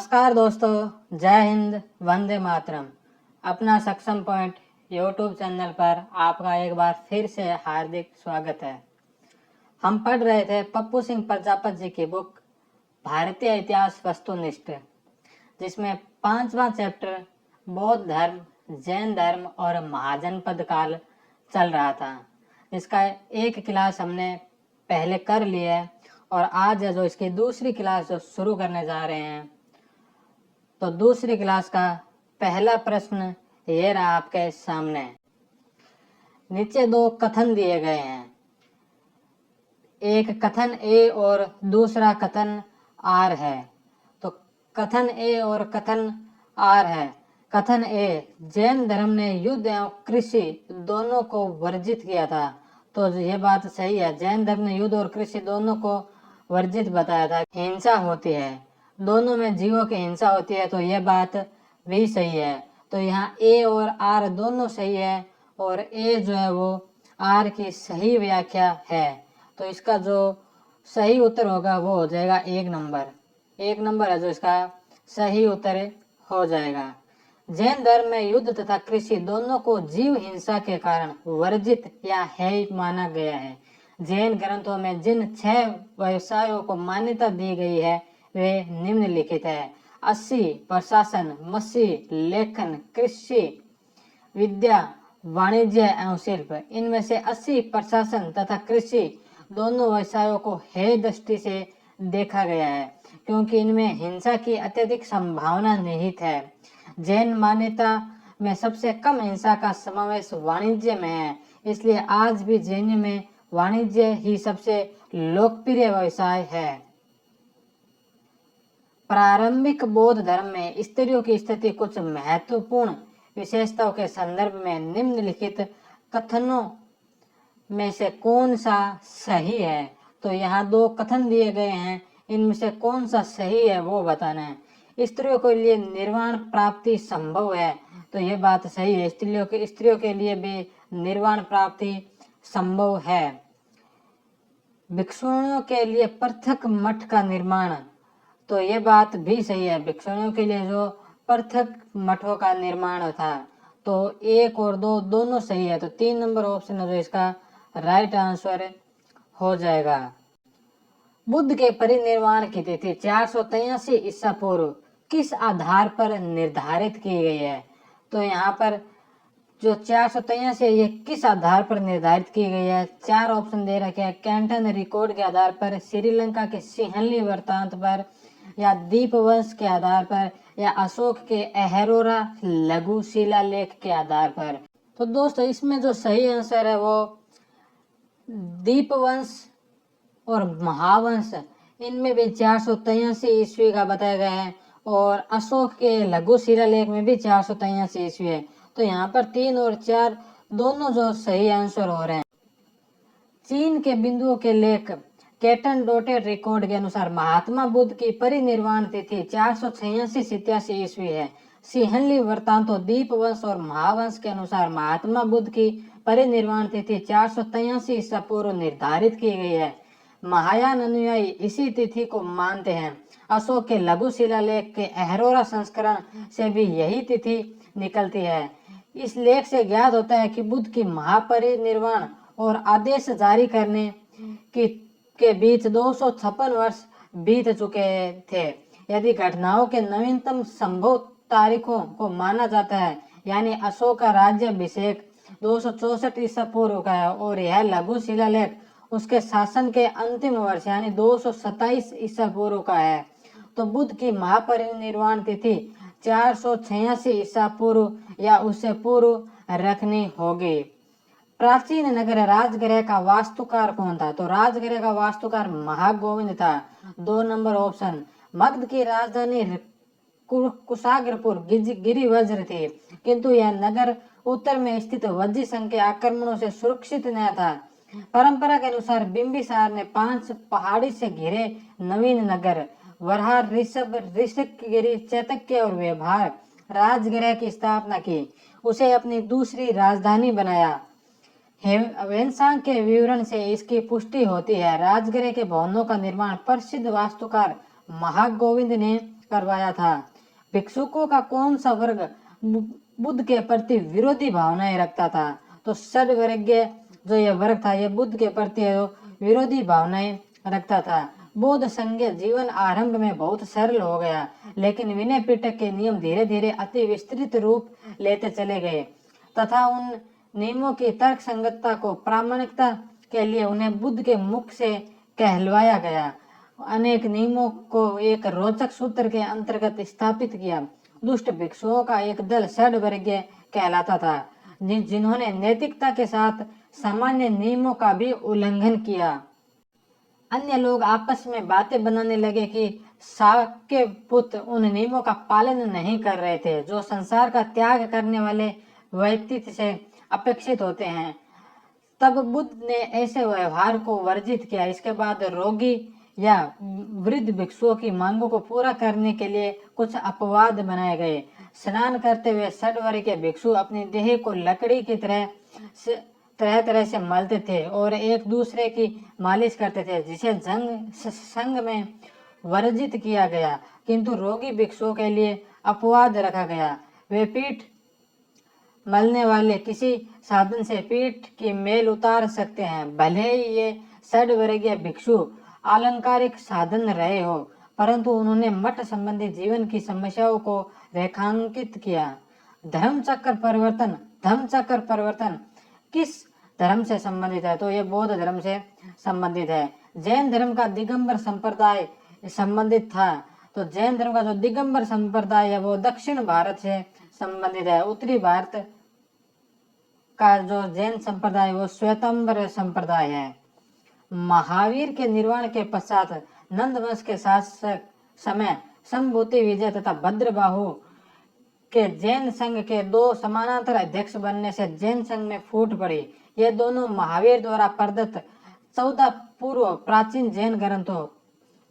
नमस्कार दोस्तों, जय हिंद, वंदे मातरम। अपना सक्षम पॉइंट यूट्यूब चैनल पर आपका एक बार फिर से हार्दिक स्वागत है। हम पढ़ रहे थे पप्पू सिंह प्रजापत जी की बुक भारतीय इतिहास वस्तुनिष्ठ, जिसमें 5वां चैप्टर बौद्ध धर्म, जैन धर्म और महाजनपद काल चल रहा था, जिसका एक क्लास हमने पहले कर लिया है और आज है जो इसकी दूसरी क्लास जो शुरू करने जा रहे हैं। तो दूसरी क्लास का पहला प्रश्न ये रहा आपके सामने। नीचे दो कथन दिए गए हैं, एक कथन ए और दूसरा कथन आर है। तो कथन ए और कथन आर है। कथन ए, जैन धर्म ने युद्ध एवं कृषि दोनों को वर्जित किया था। तो ये बात सही है, जैन धर्म ने युद्ध और कृषि दोनों को वर्जित बताया था। हिंसा होती है, दोनों में जीवों की हिंसा होती है, तो यह बात भी सही है। तो यहाँ ए और आर दोनों सही है और ए जो है वो आर की सही व्याख्या है। तो इसका जो सही उत्तर होगा वो हो जाएगा 1 नंबर। 1 नंबर है जो इसका सही उत्तर हो जाएगा। जैन धर्म में युद्ध तथा कृषि दोनों को जीव हिंसा के कारण वर्जित या है माना गया है। जैन ग्रंथों में जिन 6 व्यवसायों को मान्यता दी गई है वे निम्नलिखित है: 80 प्रशासन, मत्स्य, लेखन, कृषि, विद्या, वाणिज्य एवं शिल्प। इनमें से 80 प्रशासन तथा कृषि दोनों व्यवसायों को हे दृष्टि से देखा गया है, क्योंकि इनमें हिंसा की अत्यधिक संभावना निहित है। जैन मान्यता में सबसे कम हिंसा का समावेश वाणिज्य में है, इसलिए आज भी जैन में वाणिज्य ही सबसे लोकप्रिय व्यवसाय है। प्रारंभिक बौद्ध धर्म में स्त्रियों की स्थिति कुछ महत्वपूर्ण विशेषताओं के संदर्भ में निम्नलिखित कथनों में से कौन सा सही है? तो यहाँ 2 कथन दिए गए हैं, इनमें से कौन सा सही है वो बताना है। स्त्रियों के लिए निर्वाण प्राप्ति संभव है, तो ये बात सही है। स्त्रियों के लिए भी निर्वाण प्राप्ति संभव है। भिक्षुओं के लिए पृथक मठ का निर्माण, तो ये बात भी सही है। भिक्षुओं के लिए जो पृथक मठों का निर्माण था, तो 1 और 2 दोनों सही है। तो 3 नंबर ऑप्शन है जो इसका राइट आंसर हो जाएगा। बुद्ध के परिनिर्वाण की तिथि 483 ईसा पूर्व किस आधार पर निर्धारित की गई है? तो यहाँ पर जो 483 है ये किस आधार पर निर्धारित की गई है? 4 ऑप्शन दे रखे हैं। कैंटन रिकॉर्ड के आधार पर, श्रीलंका के सिंहली वृत्तांत पर, या दीपवंश के आधार पर, या अशोक के अहरोरा लघु शिलालेख के आधार पर। तो दोस्तों इसमें जो सही आंसर है वो दीपवंश और महावंश, इनमें भी 483 ईस्वी का बताया गया है और अशोक के लघु शिलालेख में भी 483 ईस्वी है। तो यहाँ पर 3 और 4 दोनों जो सही आंसर हो रहे हैं। चीन के बिंदुओं के लेख कैटन डॉटेड रिकॉर्ड के अनुसार महात्मा बुद्ध की परिनिर्वाण तिथि 486-87 ईस्वी है। सिंहली वृत्तांतों, दीपवंश और महावंश के अनुसार महात्मा बुद्ध की परिनिर्वाण तिथि 483 ईसा पूर्व निर्धारित की गई है। महायान अनुयायी इसी तिथि को मानते हैं। अशोक के लघु शिलालेख के अहरोरा संस्करण से भी यही तिथि निकलती है। इस लेख से ज्ञात होता है कि बुद्ध की महापरिनिर्वाण और आदेश जारी करने के बीच 256 वर्ष बीत चुके थे। यदि घटनाओं के नवीनतम संभव तारीखों को माना जाता है, यानी अशोक का राज्याभिषेक 264 ईसा पूर्व का है और यह लघु शिलालेख उसके शासन के अंतिम वर्ष यानी 227 ईसा पूर्व का है, तो बुद्ध की महापरिनिर्वाण तिथि 486 ईसा पूर्व या उससे पूर्व रखनी होगी। प्राचीन नगर राजगृह का वास्तुकार कौन था? तो राजगृह का वास्तुकार महागोविंद था। 2 नंबर ऑप्शन। मगध की राजधानी कुशाग्रपुर गिरिवज्र थी, किंतु यह नगर उत्तर में स्थित वज्जी संघ के आक्रमणों से सुरक्षित न था। परंपरा के अनुसार बिंबिसार ने 5 पहाड़ी से घिरे नवीन नगर वरहा, ऋषभ, ऋषिकगिरि, चैतक्य और व्यवहार राजगृह की स्थापना की, उसे अपनी दूसरी राजधानी बनाया। वेनसांग के विवरण से इसकी पुष्टि होती है। राजगृह के भवनों का निर्माण प्रसिद्ध वास्तुकार महागोविंद ने करवाया था। भिक्षुकों का कौन सा वर्ग बुद्ध के प्रति विरोधी भावनाएं रखता था? तो षड्वर्गीय जो यह वर्ग था, यह बुद्ध के प्रति विरोधी भावनाएं रखता था। बौद्ध संघीय जीवन आरंभ में बहुत सरल हो गया, लेकिन विनय पिटक के नियम धीरे धीरे अति विस्तृत रूप लेते चले गए तथा उन नियमों की तर्क संगतता को प्रामाणिकता के लिए उन्हें बुद्ध के मुख से कहलवाया गया। अनेक नियमों को एक रोचक सूत्र के अंतर्गत स्थापित किया। दुष्ट भिक्षुओं का एक दल षड्वर्गीय कहलाता था, जिन्होंने नैतिकता के साथ सामान्य नियमों का भी उल्लंघन किया। अन्य लोग आपस में बातें बनाने लगे कि शाक्य पुत्र उन नियमों का पालन नहीं कर रहे थे जो संसार का त्याग करने वाले व्यक्ति से अपेक्षित होते हैं। तब बुद्ध ने ऐसे व्यवहार को वर्जित किया। इसके बाद रोगी या वृद्ध भिक्षुओं की मांगों को पूरा करने के लिए कुछ अपवाद बनाए गए। स्नान करते हुए षड्वर्गीय भिक्षु अपनी देह को लकड़ी की तरह से मलते थे और एक दूसरे की मालिश करते थे, जिसे संघ में वर्जित किया गया। किंतु रोगी भिक्षुओं के लिए अपवाद रखा गया। वे पीठ मलने वाले किसी साधन से पीठ की मेल उतार सकते हैं, भले ही ये षड्वर्गीय भिक्षु अलंकारिक साधन रहे हो, परंतु उन्होंने मठ संबंधी जीवन की समस्याओं को रेखांकित किया। धर्म चक्र परिवर्तन किस धर्म से संबंधित है? तो ये बौद्ध धर्म से संबंधित है। जैन धर्म का दिगंबर संप्रदाय संबंधित था। तो जैन धर्म का जो दिगंबर संप्रदाय है वो दक्षिण भारत से संबंधित है। उत्तरी भारत का जो जैन संप्रदाय वो श्वेतांबर संप्रदाय है। महावीर के निर्वाण के पश्चात नंद वंश के शासक समय संभूति विजय तथा भद्रबाहु के जैन संघ के दो समानांतर अध्यक्ष बनने से जैन संघ में फूट पड़ी। ये दोनों महावीर द्वारा प्रदत्त 14 पूर्व प्राचीन जैन ग्रंथों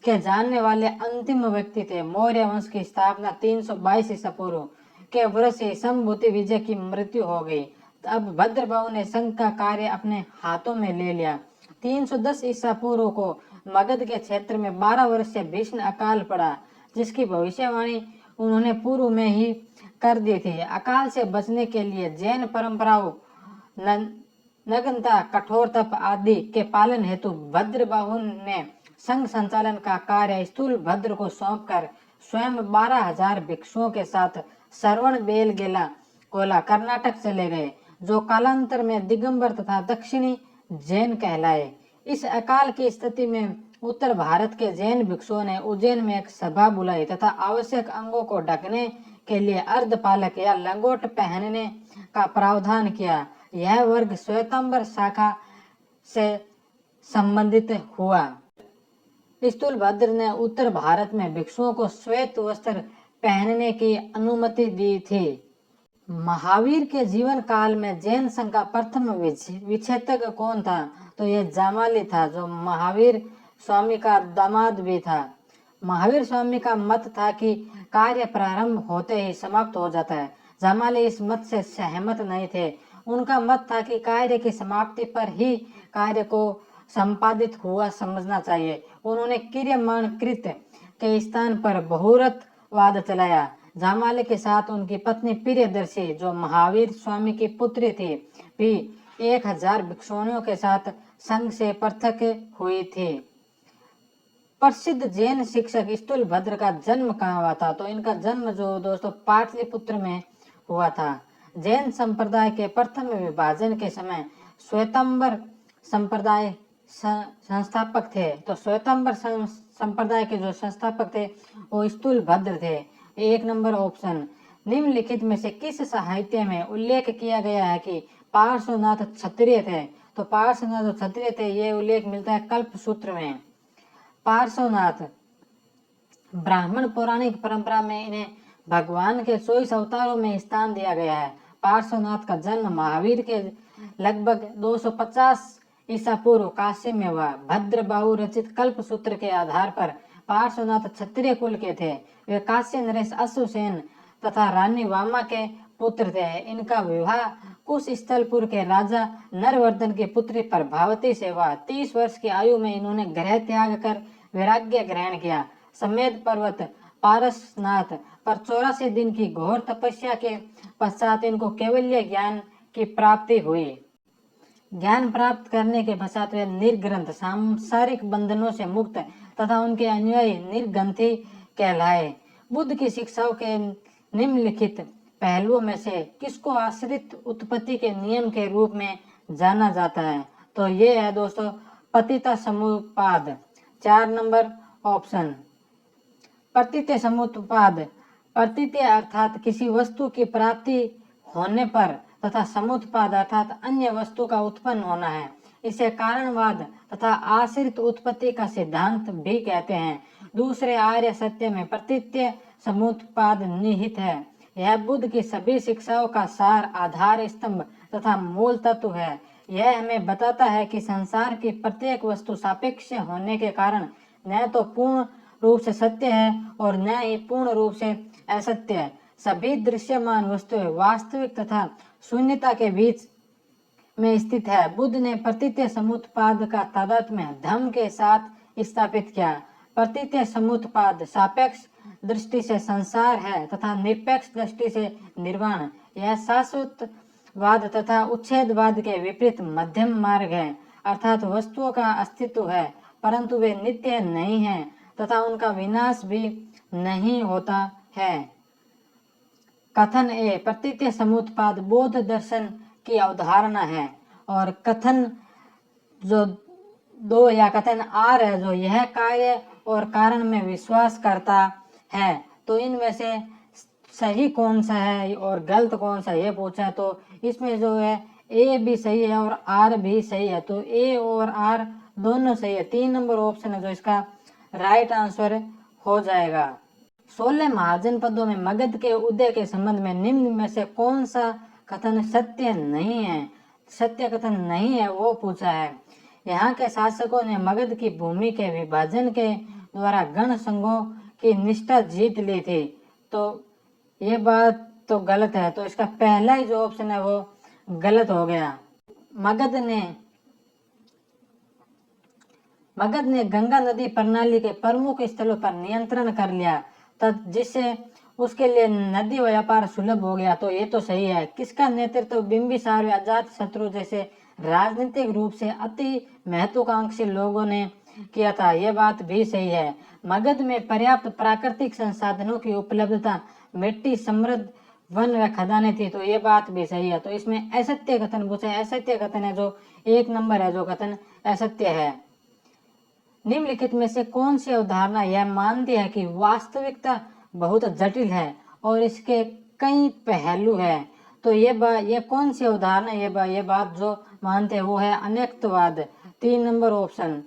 के जानने वाले अंतिम व्यक्ति थे। मौर्य वंश की स्थापना 322 ईसा पूर्व के वर्ष से संभूति विजय की मृत्यु हो गई। अब भद्रबाहु ने संघ का कार्य अपने हाथों में ले लिया। 310 ईसा पूर्व को मगध के क्षेत्र में 12 वर्ष से भीषण अकाल पड़ा, जिसकी भविष्यवाणी उन्होंने पूर्व में ही कर दी थी। अकाल से बचने के लिए जैन परंपराओं, नग्नता, कठोर तप आदि के पालन हेतु भद्रबाहु ने संघ संचालन का कार्य स्थूल भद्र को सौंपकर स्वयं 12,000 भिक्षुओं के साथ श्रवण बेलगोला कर्नाटक चले गए, जो कालांतर में दिगंबर तथा दक्षिणी जैन कहलाए। इस अकाल की स्थिति में उत्तर भारत के जैन भिक्षुओं ने उज्जैन में एक सभा बुलाई तथा आवश्यक अंगों को ढकने के लिए अर्धपालक या लंगोट पहनने का प्रावधान किया। यह वर्ग श्वेतांबर शाखा से संबंधित हुआ। स्थूलभद्र ने उत्तर भारत में भिक्षुओं को श्वेत वस्त्र पहनने की अनुमति दी थी। महावीर के जीवन काल में जैन संघ का प्रथम विच्छेदक कौन था? तो यह जामाली था, जो महावीर स्वामी का दामाद भी था। महावीर स्वामी का मत था कि कार्य प्रारंभ होते ही समाप्त हो जाता है। जामाली इस मत से सहमत नहीं थे। उनका मत था कि कार्य की समाप्ति पर ही कार्य को संपादित हुआ समझना चाहिए। उन्होंने क्रियमाण कृत्य के स्थान पर बहुरतवाद चलाया। जामाली के साथ उनकी पत्नी प्रियदर्शी, जो महावीर स्वामी की पुत्री थी, भी 1000 भिक्षुणियों के साथ संघ से पृथक हुई थी। प्रसिद्ध जैन शिक्षक स्थूलभद्र का जन्म कहाँ हुआ था? तो इनका जन्म जो दोस्तों पाटलिपुत्र में हुआ था। जैन संप्रदाय के प्रथम विभाजन के समय श्वेतांबर संप्रदाय संस्थापक थे। तो श्वेतांबर संप्रदाय के जो संस्थापक थे वो स्थूलभद्र थे। 1 नंबर ऑप्शन। निम्नलिखित में से किस साहित्य में उल्लेख किया गया है कि पार्श्वनाथ क्षत्रिय थे? तो पार्श्वनाथ क्षत्रिय थे, ये उल्लेख मिलता है कल्प सूत्र में। पार्श्वनाथ ब्राह्मण पौराणिक परंपरा में इन्हें भगवान के 24 अवतारों में स्थान दिया गया है। पार्श्वनाथ का जन्म महावीर के लगभग 250 ईसा पूर्व काशी में हुआ। भद्रबाहु रचित कल्प सूत्र के आधार पर पार्श्वनाथ क्षत्रिय कुल के थे। वे काशी नरेश अश्वसेन तथा रानी वामा के पुत्र थे। इनका विवाह कुश स्थलपुर के राजा नरवर्धन की पुत्री प्रभावती से हुआ। 30 वर्ष की आयु में इन्होंने गृह त्याग कर वैराग्य ग्रहण किया। समेध पर्वत पारसनाथ, पर 84 दिन की घोर तपस्या के पश्चात इनको केवल्य ज्ञान की प्राप्ति हुई। ज्ञान प्राप्त करने के पश्चात वे निर्ग्रंथ सांसारिक बंधनों से मुक्त तथा उनके अनुयायी निर्ग्रंथी कहलाए। बुद्ध की शिक्षाओं के निम्नलिखित पहलुओं में से किसको आश्रित उत्पत्ति के नियम के रूप में जाना जाता है? तो ये है दोस्तों पतिता समुत्पाद। 4 नंबर ऑप्शन। प्रतित्य समुत्पाद, प्रतित्य अर्थात किसी वस्तु की प्राप्ति होने पर तथा समुत्पाद अर्थात अन्य वस्तु का उत्पन्न होना है। इसे कारणवाद तथा आश्रित उत्पत्ति का सिद्धांत भी कहते हैं। दूसरे आर्य सत्य में प्रतित्य समुत्पाद निहित है। यह बुद्ध की सभी शिक्षाओं का सार, आधार स्तंभ तथा मूल तत्व है। यह हमें बताता है कि संसार की प्रत्येक वस्तु सापेक्ष होने के कारण न तो पूर्ण रूप से सत्य है और न ही पूर्ण रूप से असत्य है। सभी दृश्यमान वस्तुएं वास्तविक तथा शून्यता के बीच में स्थित है। बुद्ध ने प्रतित्य समुत्पाद का तादात्म्य धम्म के साथ स्थापित किया। प्रतित्य समुत्पाद सापेक्ष दृष्टि से संसार है तथा निरपेक्ष दृष्टि से निर्वाण। यह शाश्वतवाद तथा उच्छेदवाद के विपरीत मध्यम मार्ग है, अर्थात वस्तुओं का अस्तित्व है परंतु वे नित्य नहीं हैं तथा उनका विनाश भी नहीं होता है। कथन ए, प्रतित्य समुत्पाद बौद्ध दर्शन की अवधारणा है और कथन जो 2 या कथन आर है जो यह कार्य और कारण में विश्वास करता है। तो इनमें से सही कौन सा है और गलत कौन सा ये पूछा, तो इसमें जो है ए भी सही है और आर भी सही है। तो ए और आर दोनों सही है। 3 नंबर ऑप्शन है जो इसका राइट आंसर हो जाएगा। 16 महाजनपदों में मगध के उदय के संबंध में निम्न में से कौन सा कथन सत्य नहीं है? सत्य कथन नहीं है वो पूछा है। यहाँ के शासकों ने मगध की भूमि के विभाजन के द्वारा गण संघों की निष्ठा जीत ली थी। तो ये बात तो गलत है, तो इसका पहला ही जो ऑप्शन है वो गलत हो गया। मगध ने गंगा नदी प्रणाली के प्रमुख स्थलों पर नियंत्रण कर लिया जिससे उसके लिए नदी व्यापार सुलभ हो गया। तो ये तो सही है। किसका नेतृत्व बिंबिसार व अजात शत्रु जैसे राजनीतिक रूप से अति महत्वाकांक्षी लोगों ने किया था? ये बात भी सही है। मगध में पर्याप्त प्राकृतिक संसाधनों की उपलब्धता, मिट्टी समृद्ध वन व खदानें थी। तो ये बात भी सही है। तो इसमें असत्य कथन पूछे, असत्य कथन है जो 1 नंबर है, जो कथन असत्य है। निम्नलिखित में से कौन सी अवधारणा यह मानती है कि वास्तविकता बहुत जटिल है और इसके कई पहलू हैं? तो ये कौन सी अवधारणा ये बात जो मानते हैं वो है अनेकत्ववाद। 3 नंबर ऑप्शन।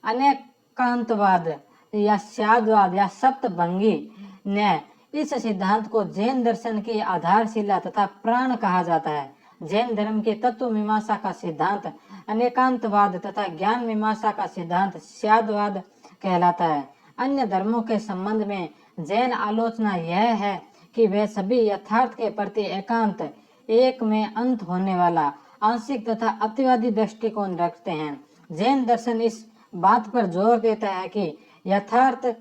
अनेकांतवाद या स्यादवाद या सप्तभंगी ने इस सिद्धांत को जैन दर्शन की आधारशिला तथा प्राण कहा जाता है। जैन धर्म के तत्व मीमांसा का सिद्धांत अनेकांतवाद तथा ज्ञान मीमांसा का सिद्धांत स्यादवाद कहलाता है। अन्य धर्मों के संबंध में जैन आलोचना यह है कि वे सभी यथार्थ के प्रति एकांत, एक में अंत होने वाला, आंशिक तथा अतिवादी दृष्टिकोण रखते हैं। जैन दर्शन इस बात पर जोर देता है कि यथार्थ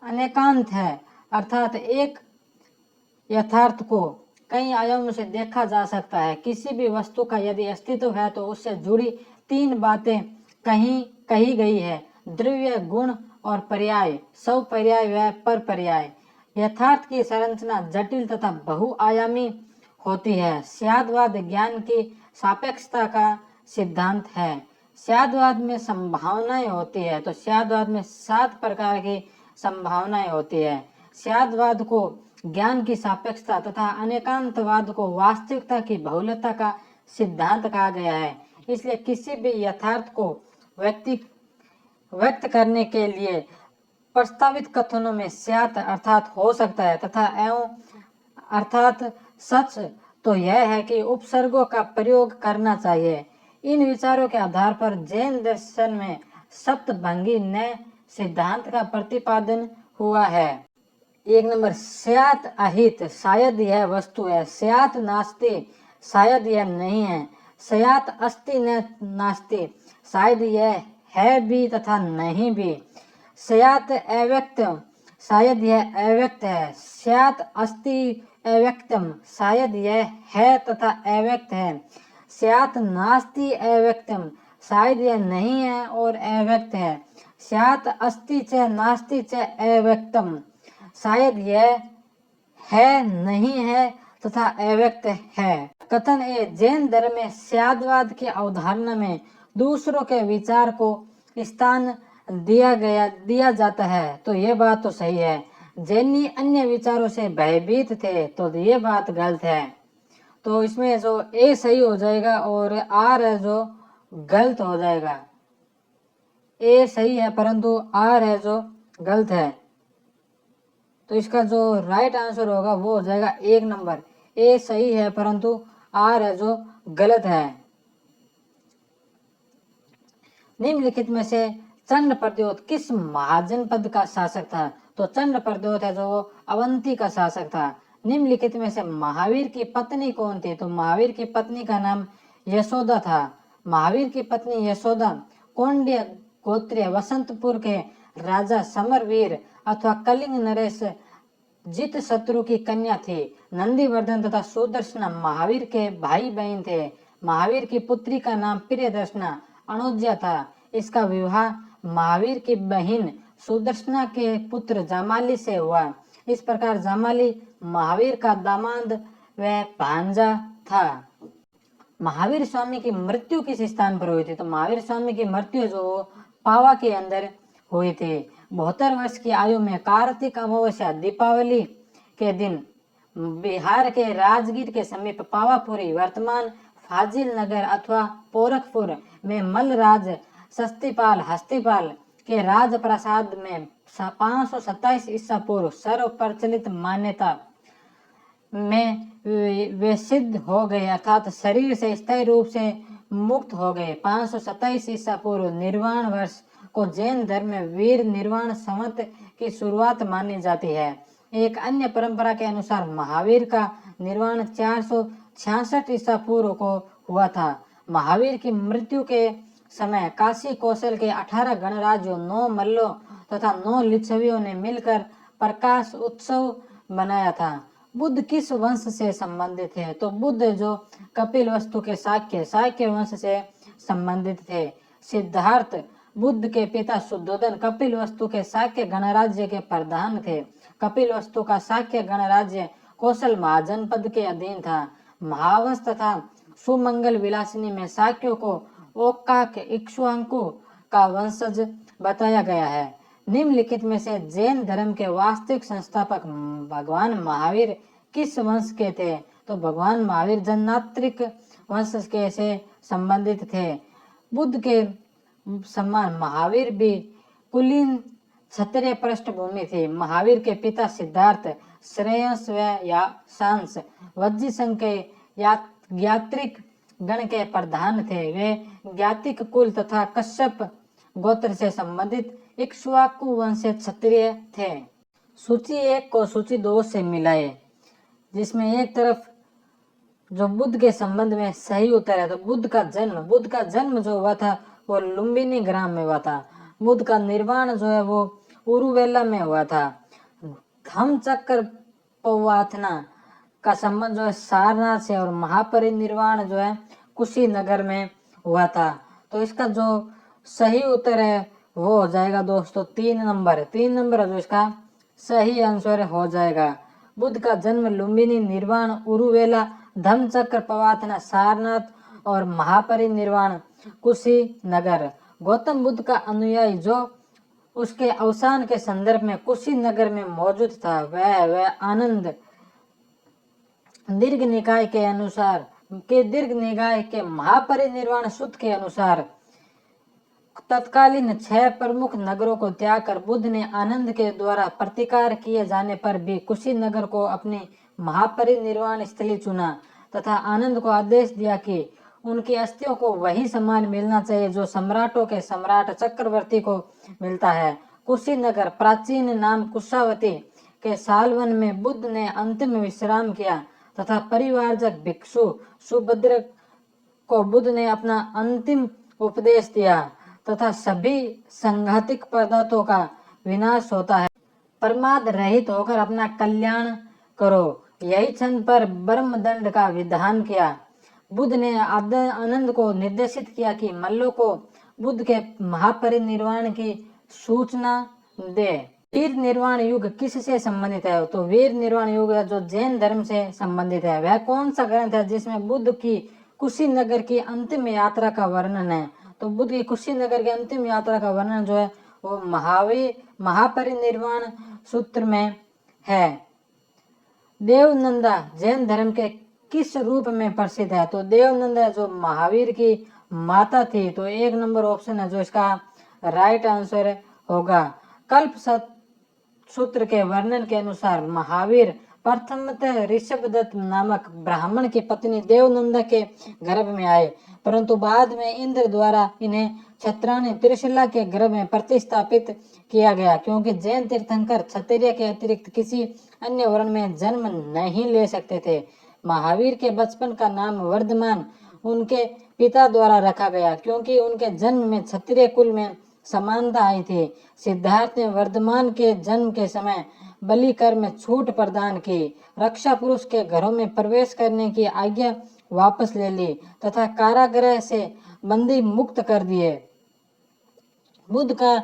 अनेकांत है, अर्थात एक यथार्थ को कई आयामों से देखा जा सकता है। किसी भी वस्तु का यदि अस्तित्व है तो उससे जुड़ी 3 बातें कही गई है: द्रव्य, गुण और पर्याय, स्वपर्याय व परपर्याय। यथार्थ की संरचना जटिल तथा बहुआयामी होती है। स्यादवाद ज्ञान की सापेक्षता का सिद्धांत है। स्यादवाद में संभावनाएं होती है। तो स्यादवाद में 7 प्रकार की संभावनाएं होती है। स्यादवाद को ज्ञान की सापेक्षता तथा अनेकांतवाद को वास्तविकता की बहुलता का सिद्धांत कहा गया है। इसलिए किसी भी यथार्थ को व्यक्त करने के लिए प्रस्तावित कथनों में स्यात् अर्थात हो सकता है तथा एवं अर्थात सच तो यह है कि उपसर्गों का प्रयोग करना चाहिए। इन विचारों के आधार पर जैन दर्शन में सप्तभंगी नए सिद्धांत का प्रतिपादन हुआ है। 1 नंबर, स्यात् अहित, शायद यह वस्तु है। स्यात् नास्ति, शायद यह नहीं है। स्यात् अस्ति न नास्ति, शायद यह है भी तथा नहीं भी। स्यात् अव्यक्त, शायद यह अव्यक्त है। स्यात् अस्ति अव्यक्तम, शायद यह है तथा अव्यक्त है। स्यात् नास्ति अव्यक्तम, शायद यह नहीं है और अव्यक्त है। स्यात् अस्ति च नास्ति च अव्यक्तम, शायद यह है नहीं है तथा अव्यक्त है। कथन ए, जैन धर्म में स्याद्वाद की अवधारणा में दूसरों के विचार को स्थान दिया जाता है, तो ये बात तो सही है। जैनी अन्य विचारों से भयभीत थे, तो ये बात गलत है। तो इसमें जो ए सही हो जाएगा और आर है जो गलत हो जाएगा। ए सही है परंतु आर है जो गलत है। तो इसका जो राइट आंसर होगा वो हो जाएगा 1 नंबर। ए सही है परंतु आर है जो गलत है। निम्नलिखित में से चंड प्रद्योत किस महाजनपद का शासक था? तो चंड प्रद्योत है जो अवंती का शासक था। निम्नलिखित में से महावीर की पत्नी कौन थी? तो महावीर की पत्नी का नाम यशोदा था। महावीर की पत्नी यशोदा कौंड्य गोत्रीय वसंतपुर के राजा समरवीर अथवा कलिंग नरेश जित शत्रु की कन्या थी। नंदीवर्धन तथा सुदर्शना महावीर के भाई बहन थे। महावीर की पुत्री का नाम प्रियदर्शना अनुज्या था। इसका विवाह महावीर की बहन सुदर्शना के पुत्र जामाली से हुआ। इस प्रकार जामाली महावीर का दामाद व भांजा था। महावीर स्वामी की मृत्यु किस स्थान पर हुई थी? तो महावीर स्वामी की मृत्यु जो पावा के अंदर हुई थी। 72 वर्ष की आयु में कार्तिक अमावस्या दीपावली के दिन बिहार के राजगीर के समीप पावापुरी वर्तमान फाजिल नगर अथवा पोरखपुर में मलराज सस्तीपाल हस्तीपाल के राज प्रसाद में 527 ईसा पूर्व सर्व प्रचलित मान्यता में वे सिद्ध हो गए, अर्थात शरीर से स्थायी रूप से मुक्त हो गए। 527 ईसा पूर्व निर्वाण वर्ष को जैन धर्म में वीर निर्वाण संवत की शुरुआत मानी जाती है। एक अन्य परंपरा के अनुसार महावीर का निर्वाण 466 ईसा पूर्व को हुआ था। महावीर की मृत्यु के समय काशी कौशल के 18 गणराज्यों, 9 मल्लों तथा 9 लिच्छवियों ने मिलकर प्रकाश उत्सव मनाया था। बुद्ध किस वंश से संबंधित है? तो बुद्ध जो कपिल वस्तु के शाक्य वंश से संबंधित थे। सिद्धार्थ बुद्ध के पिता शुद्धोधन कपिल वस्तु के शाक्य गणराज्य के प्रधान थे। कपिल वस्तु का शाक्य गणराज्य कौशल महाजनपद के अधीन था। महावंश तथा सुमंगल विलासिनी में शाक्यों को ओक्काक इक्ष्वाकु का वंशज बताया गया है। निम्नलिखित में से जैन धर्म के वास्तविक संस्थापक भगवान महावीर किस वंश के थे? तो भगवान महावीर जन्नात्रिक वंश के से संबंधित थे। बुद्ध के समान महावीर भी कुलीन क्षत्रिय पृष्ठभूमि थी। महावीर के पिता सिद्धार्थ श्रेयस व सांस वज्जी संघ के ज्ञात्रिक गण के प्रधान थे। वे ज्ञातिक कुल तथा कश्यप गोत्र से संबंधित इक्ष्वाकु वंश से क्षत्रिय थे। सूची 1 को सूची 2 से मिलाए, जिसमें एक तरफ जो बुद्ध के संबंध में सही उत्तर है। तो बुद्ध का जन्म जो हुआ था वो लुम्बिनी ग्राम में हुआ था। बुद्ध का निर्वाण जो है वो उरुवेला में हुआ था। धम्म चक्र पवाथना का संबंध जो है सारनाथ से और महापरिनिर्वाण जो है कुशीनगर में हुआ था। तो इसका जो सही उत्तर है वो हो जाएगा दोस्तों 3 नंबर। 3 नंबर जो इसका सही आंसर हो जाएगा। बुद्ध का जन्म लुम्बिनी, निर्वाण उरुवेला, धम्म चक्र पवाथना सारनाथ और महापरिनिर्वाण कुशीनगर। गौतम बुद्ध का अनुयायी जो उसके अवसान के संदर्भ में कुशीनगर में मौजूद था वह आनंद दीर्घ निकाय के महापरिनिर्वाण सूत्र के अनुसार तत्कालीन 6 प्रमुख नगरों को त्याग कर बुद्ध ने आनंद के द्वारा प्रतिकार किए जाने पर भी कुशीनगर को अपनी महापरिनिर्वाण स्थली चुना तथा आनंद को आदेश दिया कि उनकी अस्थियों को वही सम्मान मिलना चाहिए जो सम्राटों के सम्राट चक्रवर्ती को मिलता है। कुशीनगर प्राचीन नाम कुशावती के सालवन में बुद्ध ने अंतिम विश्राम किया तथा परिवारजक भिक्षु सुभद्र को बुद्ध ने अपना अंतिम उपदेश दिया तथा सभी संघातिक पदार्थों का विनाश होता है। प्रमाद रहित होकर अपना कल्याण करो। यही क्षण पर ब्रह्मदंड का विधान किया। बुद्ध ने आनंद को निर्देशित किया कि मल्लों को बुद्ध के महापरिनिर्वाण की सूचना दे। वीर निर्वाण युग किससे संबंधित है? तो वीर निर्वाण युग जो जैन धर्म से संबंधित है। वह कौन सा ग्रंथ है जिसमें बुद्ध की कुशीनगर की अंतिम यात्रा का वर्णन है? तो बुद्ध की कुशीनगर की अंतिम यात्रा का वर्णन जो है वो महापरिनिर्वाण सूत्र में है। देवनंदा जैन धर्म के किस रूप में प्रसिद्ध है? तो देवनंदा जो महावीर की माता थी। तो 1 नंबर ऑप्शन है जो इसका राइट आंसर होगा। कल्प सूत्र के वर्णन के अनुसार महावीर प्रथमतः ऋषभदत्त नामक ब्राह्मण की पत्नी देवनंदा के गर्भ में आए, परंतु बाद में इंद्र द्वारा इन्हें छत्राणी त्रिशला के गर्भ में प्रतिस्थापित किया गया, क्योंकि जैन तीर्थंकर क्षत्रिय के अतिरिक्त किसी अन्य वर्ण में जन्म नहीं ले सकते थे। महावीर के बचपन का नाम वर्धमान उनके पिता द्वारा रखा गया, क्योंकि उनके जन्म में क्षत्रिय कुल में समानता आई थी। सिद्धार्थ ने वर्धमान के जन्म के समय बलि कर में छूट प्रदान की, रक्षा पुरुष के घरों में प्रवेश करने की आज्ञा वापस ले ली तथा कारागृह से बंदी मुक्त कर दिए। बुद्ध का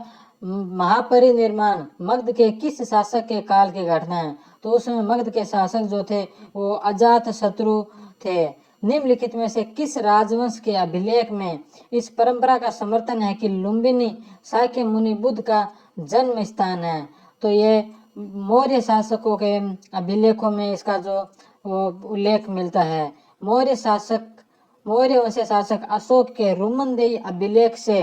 महापरिनिर्वाण मगध के किस शासक के काल की घटना है? तो उसमें मगध के शासक जो थे वो अजात शत्रु थे। निम्नलिखित में से किस राजवंश के अभिलेख में इस परंपरा का समर्थन है कि लुम्बिनी शाक्य मुनि बुद्ध का जन्म स्थान है? तो ये मौर्य शासकों के अभिलेखों में इसका जो वो उल्लेख मिलता है। मौर्य वंश शासक अशोक के रुमनदेही अभिलेख से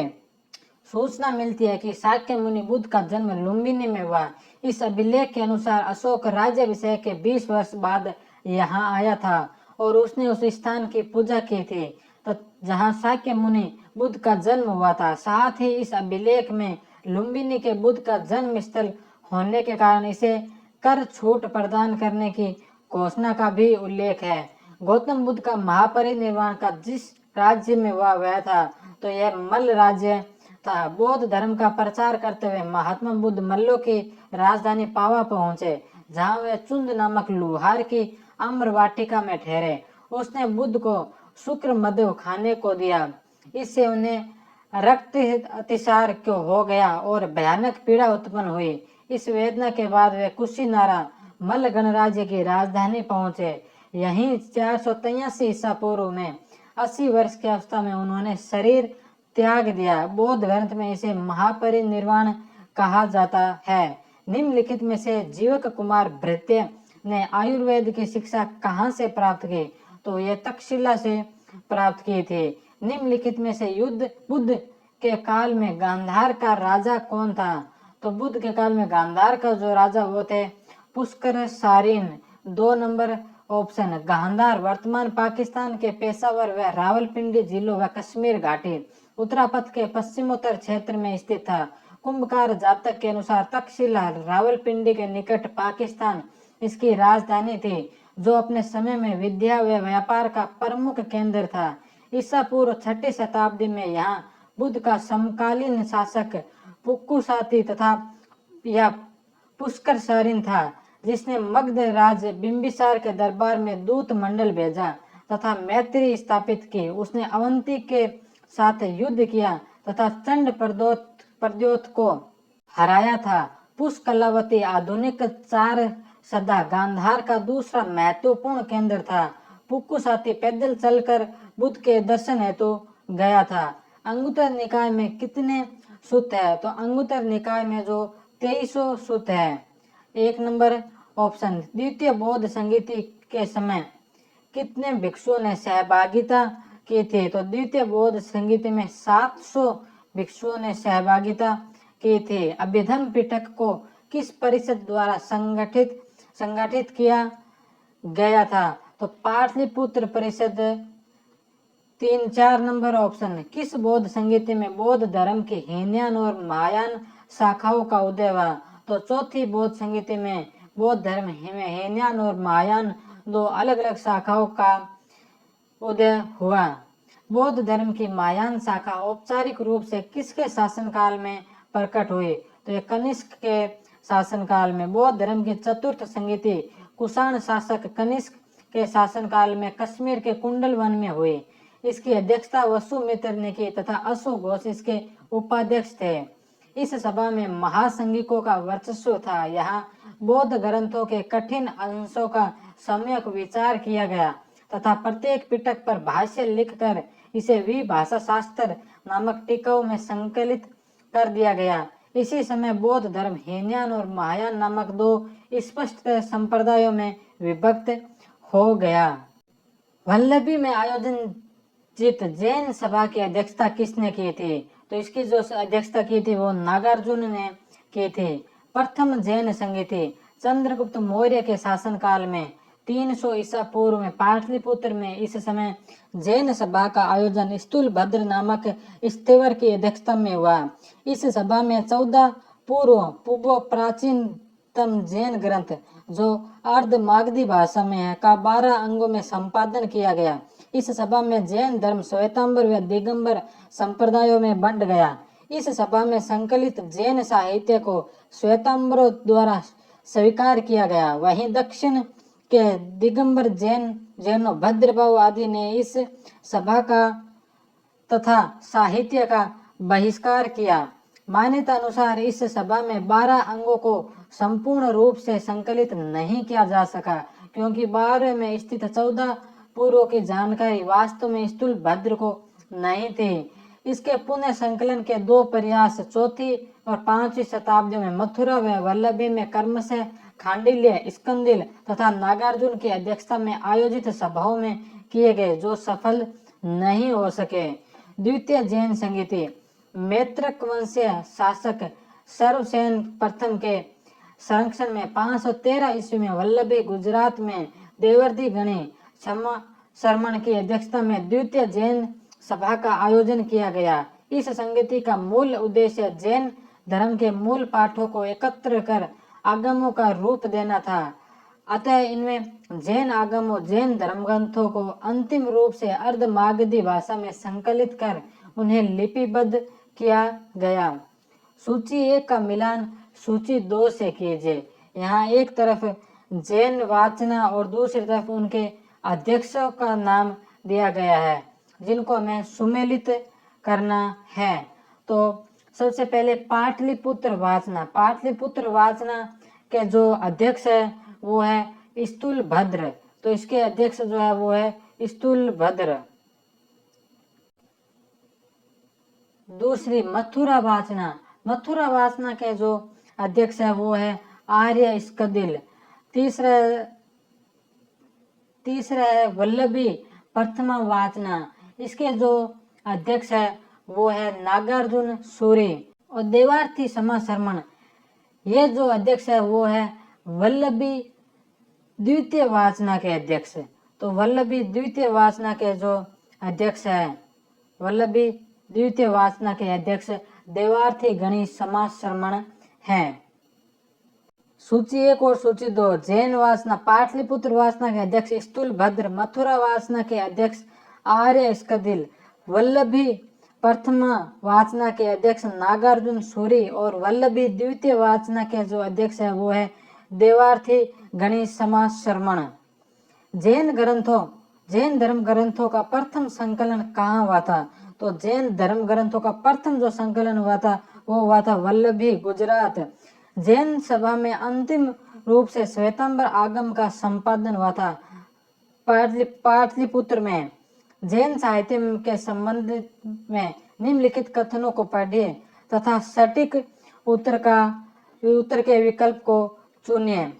सूचना मिलती है कि शाक्य मुनि बुद्ध का जन्म लुम्बिनी में हुआ। इस अभिलेख के अनुसार अशोक राज्याभिषेक के 20 वर्ष बाद यहाँ आया था और उसने उस स्थान की पूजा की थी तो जहाँ शाक्य मुनि बुद्ध का जन्म हुआ था। साथ ही इस अभिलेख में लुम्बिनी के बुद्ध का जन्म स्थल होने के कारण इसे कर छूट प्रदान करने की घोषणा का भी उल्लेख है। गौतम बुद्ध का महापरिनिर्वाण का जिस राज्य में हुआ वह था तो यह मल्ल राज्य था। बौद्ध धर्म का प्रचार करते हुए महात्मा बुद्ध मल्लों की राजधानी पावा पहुंचे, जहां वे चुंद नामक लुहार की आम्र वाटिका में ठहरे। उसने बुद्ध को शुक्र मधु खाने को दिया, इससे उन्हें रक्त अतिसार क्यों हो गया और भयानक पीड़ा उत्पन्न हुई। इस वेदना के बाद वे कुशीनारा मल्ल गणराज्य की राजधानी पहुंचे। यहीं 483 ईसा पूर्व में 80 वर्ष की अवस्था में उन्होंने शरीर त्याग दिया। बौद्ध ग्रंथ में इसे महापरिनिर्वाण कहा जाता है। निम्नलिखित में से जीवक कुमार भृत्य ने आयुर्वेद की शिक्षा कहाँ से प्राप्त की? तो यह तक्षशिला से प्राप्त की थी। निम्नलिखित में से बुद्ध के काल में गांधार का राजा कौन था? तो बुद्ध के काल में गांधार का जो राजा वो थे पुष्कर सारिन। 2 number option. गांधार वर्तमान पाकिस्तान के पेशावर व रावलपिंडी जिलों व कश्मीर घाटी उत्तरापथ के पश्चिमोत्तर क्षेत्र में स्थित था। कुंभकार जातक के अनुसार तक्षशिला रावलपिंडी के निकट पाकिस्तान इसकी राजधानी थी, जो अपने समय में विद्या व व्यापार का प्रमुख केंद्र था। ईसा पूर्व 6ठी शताब्दी में यहाँ बुद्ध का समकालीन शासक पुक्कुसाती तथा यह पुष्कर सारिन था, जिसने मगध राज बिंबिसार के दरबार में दूत मंडल भेजा तथा मैत्री स्थापित की। उसने अवंती के साथ युद्ध किया तथा चंड प्रद्योत को हराया था। पुष्कलावती आधुनिक 4 सदा गांधार का दूसरा महत्वपूर्ण केंद्र था। पुक्कुसाती पैदल चलकर बुद्ध के दर्शन हेतु गया था। अंगुत्तर निकाय में कितने सूत है? तो अंगुत्तर निकाय में जो 2300 सूत है। 1 नंबर ऑप्शन। द्वितीय बौद्ध संगीति के समय कितने भिक्षुओं ने सहभागिता की थी? तो द्वितीय बौद्ध संगीति में 700 भिक्षुओं ने सहभागिता की थी। अभिधम्म पिटक को किस परिषद द्वारा संगठित किया गया था? तो पाटलिपुत्र परिषद। 3-4 नंबर ऑप्शन। किस बौद्ध संगीति में बौद्ध धर्म की हीनयान और महायान शाखाओं का उदय हुआ? तो चौथी बौद्ध संगीति में बौद्ध धर्म में हीनयान और महायान 2 अलग अलग शाखाओं का उदय हुआ। बौद्ध धर्म की महायान शाखा औपचारिक रूप से किसके शासनकाल में प्रकट हुई? तो ये कनिष्क के शासनकाल में बौद्ध धर्म की चतुर्थ संगति कुषाण शासक कनिष्क के शासनकाल में कश्मीर के कुंडल वन में हुई। इसकी अध्यक्षता वसुमित्र ने की तथा अशोक घोष इसके उपाध्यक्ष थे। इस सभा में महासंघिकों का वर्चस्व था। यहाँ बौद्ध ग्रंथों के कठिन अंशों का सम्यक विचार किया गया तथा प्रत्येक पिटक पर भाष्य लिखकर इसे विभाषा शास्त्र नामक टीकाओं में संकलित कर दिया गया। इसी समय बौद्ध धर्म हीनयान और महायान नामक दो स्पष्ट संप्रदायों में विभक्त हो गया। वल्लभी में आयोजित जैन सभा की अध्यक्षता किसने की थी? तो इसकी जो अध्यक्षता की थी वो नागार्जुन ने की थी। प्रथम जैन संगति चंद्रगुप्त मौर्य के शासनकाल में 300 ईसा पूर्व में पाटलिपुत्र में इस समय जैन सभा का आयोजन स्थूलभद्र नामक स्थवर की अध्यक्षता में हुआ। इस सभा में 14 पूर्व प्राचीनतम जैन ग्रंथ जो अर्धमागधी भाषा में है का 12 अंगों में संपादन किया गया। इस सभा में जैन धर्म श्वेतांबर व दिगंबर संप्रदायों में बंट गया। इस सभा में संकलित जैन साहित्य को श्वेतांबरों द्वारा स्वीकार किया गया। वहीं दक्षिण के दिगंबर जैनों भद्रभाव आदि ने इस सभा का तथा साहित्य का बहिष्कार किया। मान्यता अनुसार इस सभा में 12 अंगों को संपूर्ण रूप से संकलित नहीं किया जा सका क्योंकि 12 में स्थित 14 पूर्वों की जानकारी वास्तव में स्थूलभद्र को नहीं थी। इसके पुनः संकलन के 2 प्रयास 4वीं और 5वीं शताब्दियों में मथुरा व वल्लभी में क्रमशः खांडिल्य, स्कंदिल तथा नागार्जुन की अध्यक्षता में आयोजित सभाओं में किए गए जो सफल नहीं हो सके। द्वितीय जैन संगति मैत्रक वंशीय शासक सर्वसेन प्रथम के संरक्षण में 513 ईस्वी में वल्लभी गुजरात में देवर्षि गणी शर्मण की अध्यक्षता में द्वितीय जैन सभा का आयोजन किया गया। इस संगति का मूल उद्देश्य जैन धर्म के मूल पाठों को एकत्र कर आगमों का रूप देना था। अतः इनमें जैन आगमों जैन धर्म ग्रंथों को अंतिम रूप से अर्धमागधी भाषा में संकलित कर उन्हें लिपिबद्ध किया गया। सूची 1 का मिलान सूची 2 से कीजिए। यहाँ एक तरफ जैन वाचना और दूसरी तरफ उनके अध्यक्षों का नाम दिया गया है जिनको हमें सुमेलित करना है। तो सबसे पहले पाटलिपुत्र वाचना के जो अध्यक्ष है वो है स्थूलभद्र। तो इसके अध्यक्ष जो है वो है स्थूलभद्र। दूसरी मथुरा वाचना के जो अध्यक्ष है वो है आर्य स्कदिल। तीसरा है वल्लभी प्रथमा वाचना। इसके जो अध्यक्ष है वो है नागार्जुन सूरी। और देवार्थी समा शर्मण ये जो अध्यक्ष है वो है वल्लभी द्वितीय वाचना के अध्यक्ष। तो वल्लभी द्वितीय वाचना के जो अध्यक्ष है वल्लभी द्वितीय वाचना के अध्यक्ष देवार्थी गणी समा शर्मण हैं। सूची 1 और सूची 2 जैन वाचना पाटलिपुत्र वाचना के अध्यक्ष स्थूलभद्र, मथुरा वाचना के अध्यक्ष आर्य स्कदिल, वल्लभी प्रथमा वाचना के अध्यक्ष नागार्जुन सूरी और वल्लभी द्वितीय वाचना के जो अध्यक्ष है वो है देवार्थी गणी समा शर्मण। जैन धर्म ग्रंथों का प्रथम संकलन कहाँ हुआ था? तो जैन धर्म ग्रंथों का प्रथम जो संकलन हुआ था वो हुआ था वल्लभी गुजरात। जैन सभा में अंतिम रूप से श्वेतांबर आगम का संपादन हुआ था पाटलिपुत्र में। जैन साहित्य के संबंध में निम्नलिखित कथनों को पढ़िए तथा सटीक उत्तर के विकल्प को चुनिए।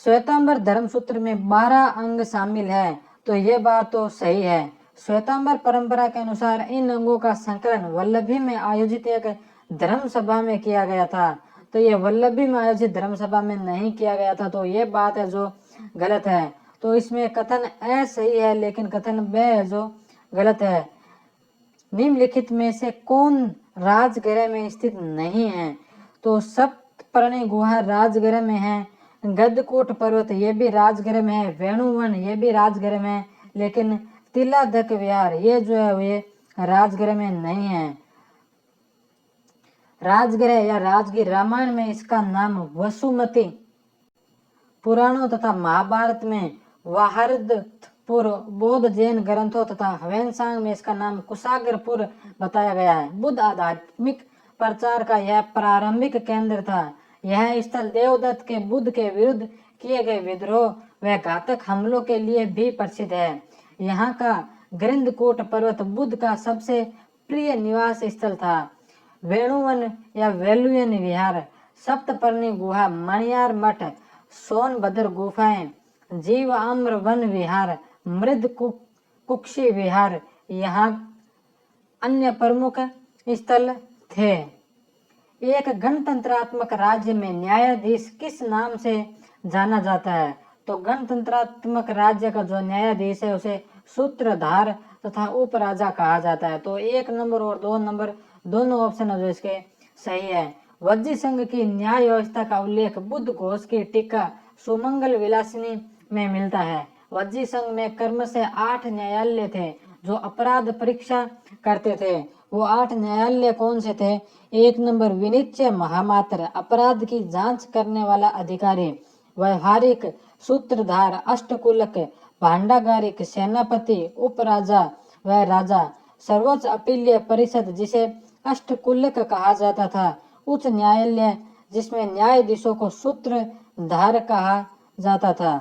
श्वेतांबर धर्म सूत्र में 12 अंग शामिल है तो ये बात तो सही है। श्वेतांबर परंपरा के अनुसार इन अंगों का संकलन वल्लभी में आयोजित एक धर्म सभा में किया गया था। तो ये वल्लभी में आयोजित धर्म सभा में नहीं किया गया था, तो ये बात है जो गलत है। तो इसमें कथन ए सही है लेकिन कथन ब है जो गलत है। निम्नलिखित में से कौन राजगृह में स्थित नहीं है? तो सप्तपर्णी गुहा राजगृह में है, गदकोट पर्वत ये भी राजगृह में है, वेणुवन ये भी राजगृह में है, लेकिन तिलाधक विहार ये जो है ये राजगृह में नहीं है। राजगृह या राजगीर रामायण में इसका नाम वसुमती, पुराणों तथा महाभारत में वाहरदपुर, बौद्ध जैन ग्रंथों तथा हवेनसांग में इसका नाम कुशाग्रपुर बताया गया है। बुद्ध आध्यात्मिक प्रचार का यह प्रारंभिक केंद्र था। यह स्थल देवदत्त के बुद्ध के विरुद्ध किए गए विद्रोह व घातक हमलों के लिए भी प्रसिद्ध है। यहाँ का गृंदकोट पर्वत बुद्ध का सबसे प्रिय निवास स्थल था। वेणुवन या वेलुयन विहार, सप्तपर्णी गुहा, मणियार मठ, सोनभद्र गुफाएं, जीव आम्र वन विहार, मृद कुक्षी विहार यहाँ अन्य प्रमुख स्थल थे। एक गणतंत्रात्मक राज्य में न्यायाधीश किस नाम से जाना जाता है? तो गणतंत्रात्मक राज्य का जो न्यायाधीश है उसे सूत्रधार तथा उपराजा कहा जाता है। तो 1 नंबर और 2 नंबर दोनों ऑप्शन है जो इसके सही है। वज्जी संघ की न्याय व्यवस्था का उल्लेख बुद्ध घोष की टीका सुमंगल विलासिनी में मिलता है। वज्जी संघ में क्रम से 8 न्यायालय थे जो अपराध परीक्षा करते थे। वो 8 न्यायालय कौन से थे? 1 नंबर विनिच्य महामात्र, अपराध की जांच करने वाला अधिकारी, व्यवहारिक सूत्रधार, अष्टकुलक, भांडागारिक, सेनापति, उपराजा व राजा, सर्वोच्च अपीलीय परिषद जिसे अष्टकुलक कहा जाता था, उच्च न्यायालय जिसमें न्यायाधीशों को सूत्रधार कहा जाता था।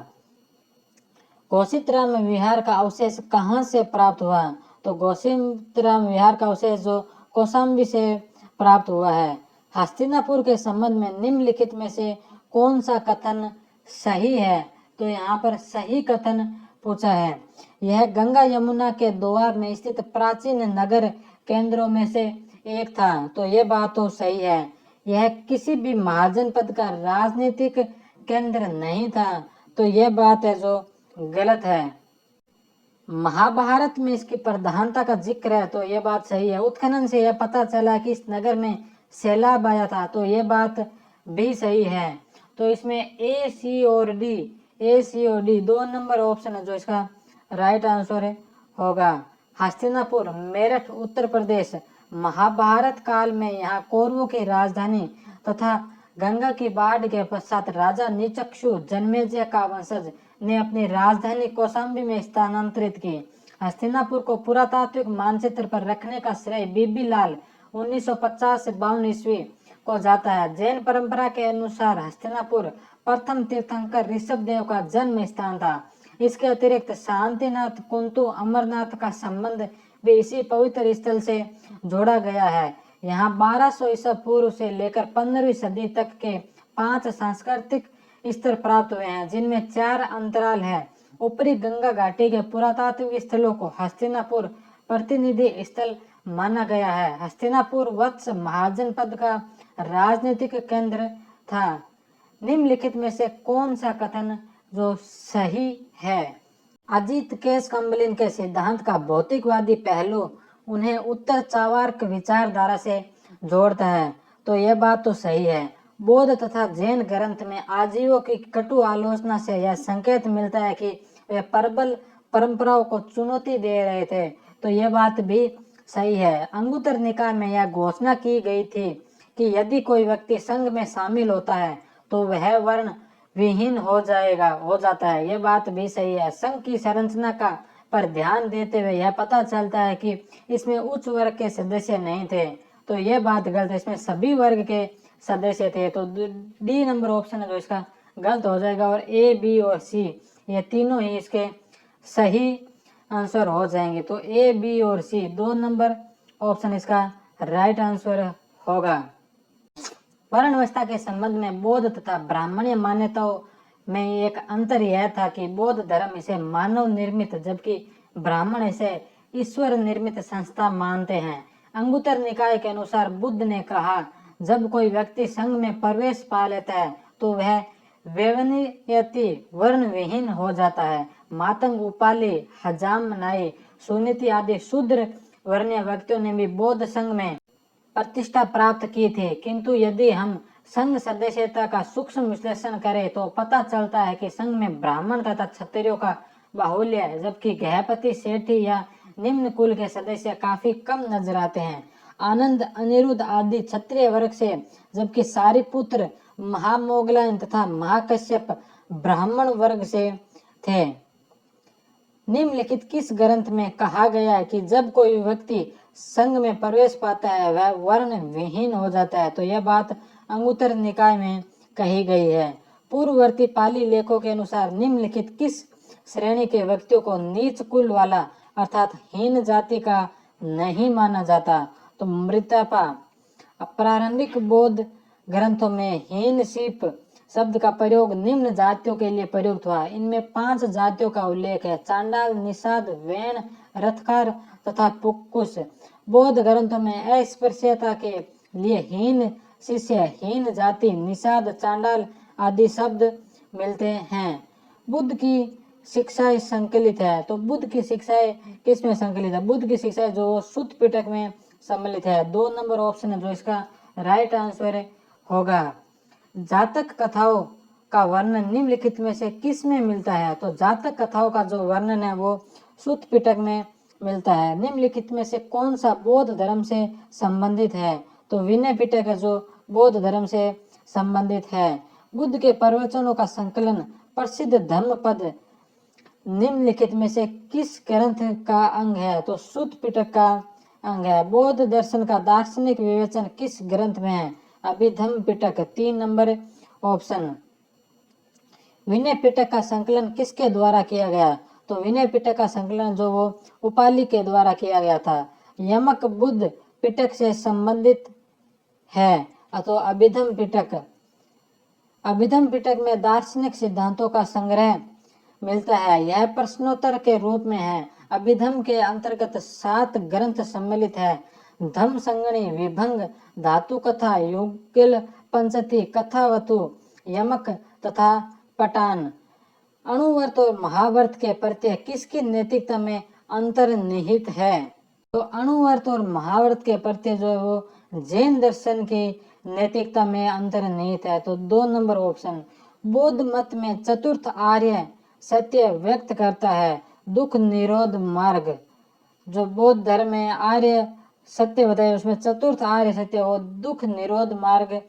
घोषितराम विहार का अवशेष कहाँ से प्राप्त हुआ? तो घोषितराम विहार का अवशेष जो कौशाम्बी से प्राप्त हुआ है। हस्तिनापुर के संबंध में निम्नलिखित में से कौन सा कथन सही है? तो यहाँ पर सही कथन पूछा है। यह गंगा यमुना के दोआब में स्थित प्राचीन नगर केंद्रों में से एक था। तो ये बात तो सही है। यह किसी भी महाजनपद का राजनीतिक केंद्र नहीं था। तो यह बात है जो गलत है। महाभारत में इसकी प्रधानता का जिक्र है। तो यह बात सही है। उत्खनन से यह पता चला कि इस नगर में सैलाब आया था। तो यह बात भी सही है। तो इसमें ए सी और डी 2 नंबर ऑप्शन है जो इसका राइट आंसर होगा। हस्तिनापुर, मेरठ, उत्तर प्रदेश। महाभारत काल में यहाँ कौरवों की राजधानी तथा गंगा की बाढ़ के पश्चात राजा निचक्षु जन्मेजय का वंशज ने अपनी राजधानी कौशाम्बी में स्थानांतरित की। हस्तिनापुर को पुरातात्विक मानचित्र पर रखने का श्रेय बीबी लाल 1950 से 52 ईस्वी को जाता है। जैन परंपरा के अनुसार हस्तिनापुर प्रथम तीर्थंकर ऋषभदेव का जन्म स्थान था। इसके अतिरिक्त शांतिनाथ, कुंतु, अमरनाथ का संबंध भी इसी पवित्र स्थल से जोड़ा गया है। यहाँ 1200 ईसा पूर्व से लेकर 15वीं सदी तक के 5 सांस्कृतिक स्तर प्राप्त हुए हैं, जिनमें 4 अंतराल है। ऊपरी गंगा घाटी के पुरातात्विक स्थलों को हस्तिनापुर प्रतिनिधि स्थल माना गया है। हस्तिनापुर वत्स महाजनपद का राजनीतिक केंद्र था। निम्नलिखित में से कौन सा कथन जो सही है? अजीत केश कम्बलिन के सिद्धांत का भौतिकवादी पहलू उन्हें उत्तर चावार्क विचारधारा से जोड़ता है। तो यह बात तो सही है। बौद्ध तथा जैन ग्रंथ में आजीवों की कटु आलोचना से यह संकेत मिलता है कि वे प्रबल परंपराओं को चुनौती दे रहे थे। तो यह बात भी सही है। अंगुत्तर निकाय में यह घोषणा की गई थी कि यदि कोई व्यक्ति संघ में शामिल होता है तो वह वर्ण विहीन हो जाता है। यह बात भी सही है। संघ की संरचना का पर ध्यान देते हुए यह पता चलता है कि इसमें उच्च वर्ग के सदस्य नहीं थे। तो यह बात गलत है। इसमें सभी वर्ग के सदस्य थे। तो डी नंबर ऑप्शन है जो इसका गलत हो जाएगा। और ए, बी और सी ये तीनों ही इसके सही आंसर हो जाएंगे। तो ए, बी और सी 2 नंबर ऑप्शन इसका राइट आंसर होगा। वर्ण व्यवस्था के संबंध में बौद्ध तथा ब्राह्मणीय मान्यताओं में एक अंतर यह था कि बौद्ध धर्म इसे मानव निर्मित जबकि ब्राह्मण इसे ईश्वर निर्मित संस्था मानते हैं। अंगुत्तर निकाय के अनुसार बुद्ध ने कहा, जब कोई व्यक्ति संघ में प्रवेश पा लेता है तो वह वेवनियति वर्ण विहीन हो जाता है। मातंग, उपाली, हजाम नाई, सुनीति आदि शूद्र वर्णीय व्यक्तियों ने भी बौद्ध संघ में प्रतिष्ठा प्राप्त की थी। किंतु यदि हम संघ सदस्यता का सूक्ष्म विश्लेषण करें तो पता चलता है कि संघ में ब्राह्मण तथा क्षत्रियों का बाहुल्य है, जबकि गृहपति, सेठी या निम्न कुल के सदस्य काफी कम नजर आते हैं। आनंद, अनिरुद्ध आदि क्षत्रिय वर्ग से, जबकि सारिपुत्र, महामोगलायन तथा महाकश्यप ब्राह्मण वर्ग से थे। निम्नलिखित किस ग्रंथ में कहा गया है कि जब कोई व्यक्ति संघ में प्रवेश पाता है वह वर्ण विहीन हो जाता है? तो यह बात अंगुत्तर निकाय में कही गई है। पूर्ववर्ती पाली लेखों के अनुसार निम्नलिखित किस श्रेणी के व्यक्तियों को नीच कुल वाला अर्थात हीन जाति का नहीं माना जाता? तो मृतपा। प्रारंभिक बौद्ध ग्रंथों में हीन सीप शब्द का प्रयोग निम्न जातियों के लिए प्रयुक्त हुआ। इनमें 5 जातियों का उल्लेख है: चांडाल, निषाद, वैन, रथकार तथा पुक्कुस। बौद्ध ग्रंथों में अस्पृश्यता के लिए हीन शिष्य, हीन जाति, निषाद, चांडाल आदि शब्द मिलते हैं। बुद्ध की शिक्षाएं संकलित है। तो बुद्ध की शिक्षाएं किस में संकलित है? बुद्ध की शिक्षाएं जो सुत्त पिटक में सम्मिलित है। 2 नंबर ऑप्शन है जो इसका राइट आंसर होगा। जातक कथाओं का वर्णन निम्नलिखित में से किस में मिलता है? तो जातक कथाओं का जो वर्णन है वो सुत्त पिटक में मिलता है। निम्नलिखित में से कौन सा बौद्ध धर्म से संबंधित है? तो विनय पिटक है जो बौद्ध धर्म से संबंधित है। बुद्ध के प्रवचनों का संकलन प्रसिद्ध धम्मपद निम्नलिखित में से किस ग्रंथ का अंग है? तो सुत्त पिटक का अंग है। बौद्ध दर्शन का दार्शनिक विवेचन किस ग्रंथ में है? अभिधम्म पिटक। 3 नंबर ऑप्शन। विनय पिटक का संकलन किसके द्वारा किया गया? तो विनय पिटक का संकलन जो वो उपाली के द्वारा किया गया था। यमक बुद्ध पिटक से संबंधित है। तो अभिधम्म पिटक। अभिधम्म पिटक में दार्शनिक सिद्धांतों का संग्रह मिलता है। यह प्रश्नोत्तर के रूप में है। अभिधम्म के अंतर्गत 7 ग्रंथ सम्मिलित है: धम्म संगणी, विभंग, धातु कथा, युगल पंचती, कथावतु, यमक तथा पटान। अणुवर्त और महावर्त के प्रत्यय किसकी नैतिकता में अंतर्निहित है? तो अणुवर्त और महावर्त के प्रत्यय जो है वो जैन दर्शन की नैतिकता में अंतर्निहित है। तो 2 नंबर ऑप्शन। बौद्ध मत में चतुर्थ आर्य सत्य व्यक्त करता है। दुख निरोध मार्ग। जो बौद्ध धर्म में आर्य सत्य बताया उसमें चतुर्थ आर्य सत्य वो दुख निरोध मार्ग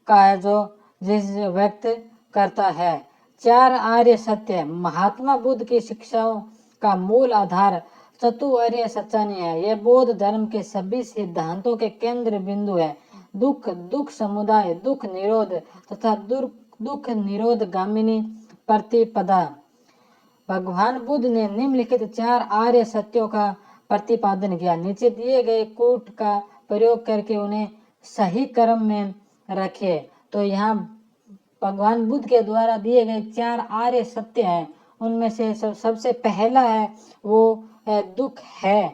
का है जो जिस व्यक्त करता है। 4 आर्य सत्य। महात्मा बुद्ध की शिक्षाओं का मूल आधार चतुर्वर्य सच्चानी है। यह बौद्ध धर्म के सभी सिद्धांतों के केंद्र बिंदु है। दुख, दुख समुदाय, दुख निरोध तथा दुख निरोध गामिनी प्रतिपदा। भगवान बुद्ध ने निम्नलिखित 4 आर्य सत्यों का प्रतिपादन किया। नीचे दिए गए कोट का प्रयोग करके उन्हें सही क्रम में रखे। तो यहाँ भगवान बुद्ध के द्वारा दिए गए 4 आर्य सत्य हैं। उनमें से सबसे पहला है वो है दुख है।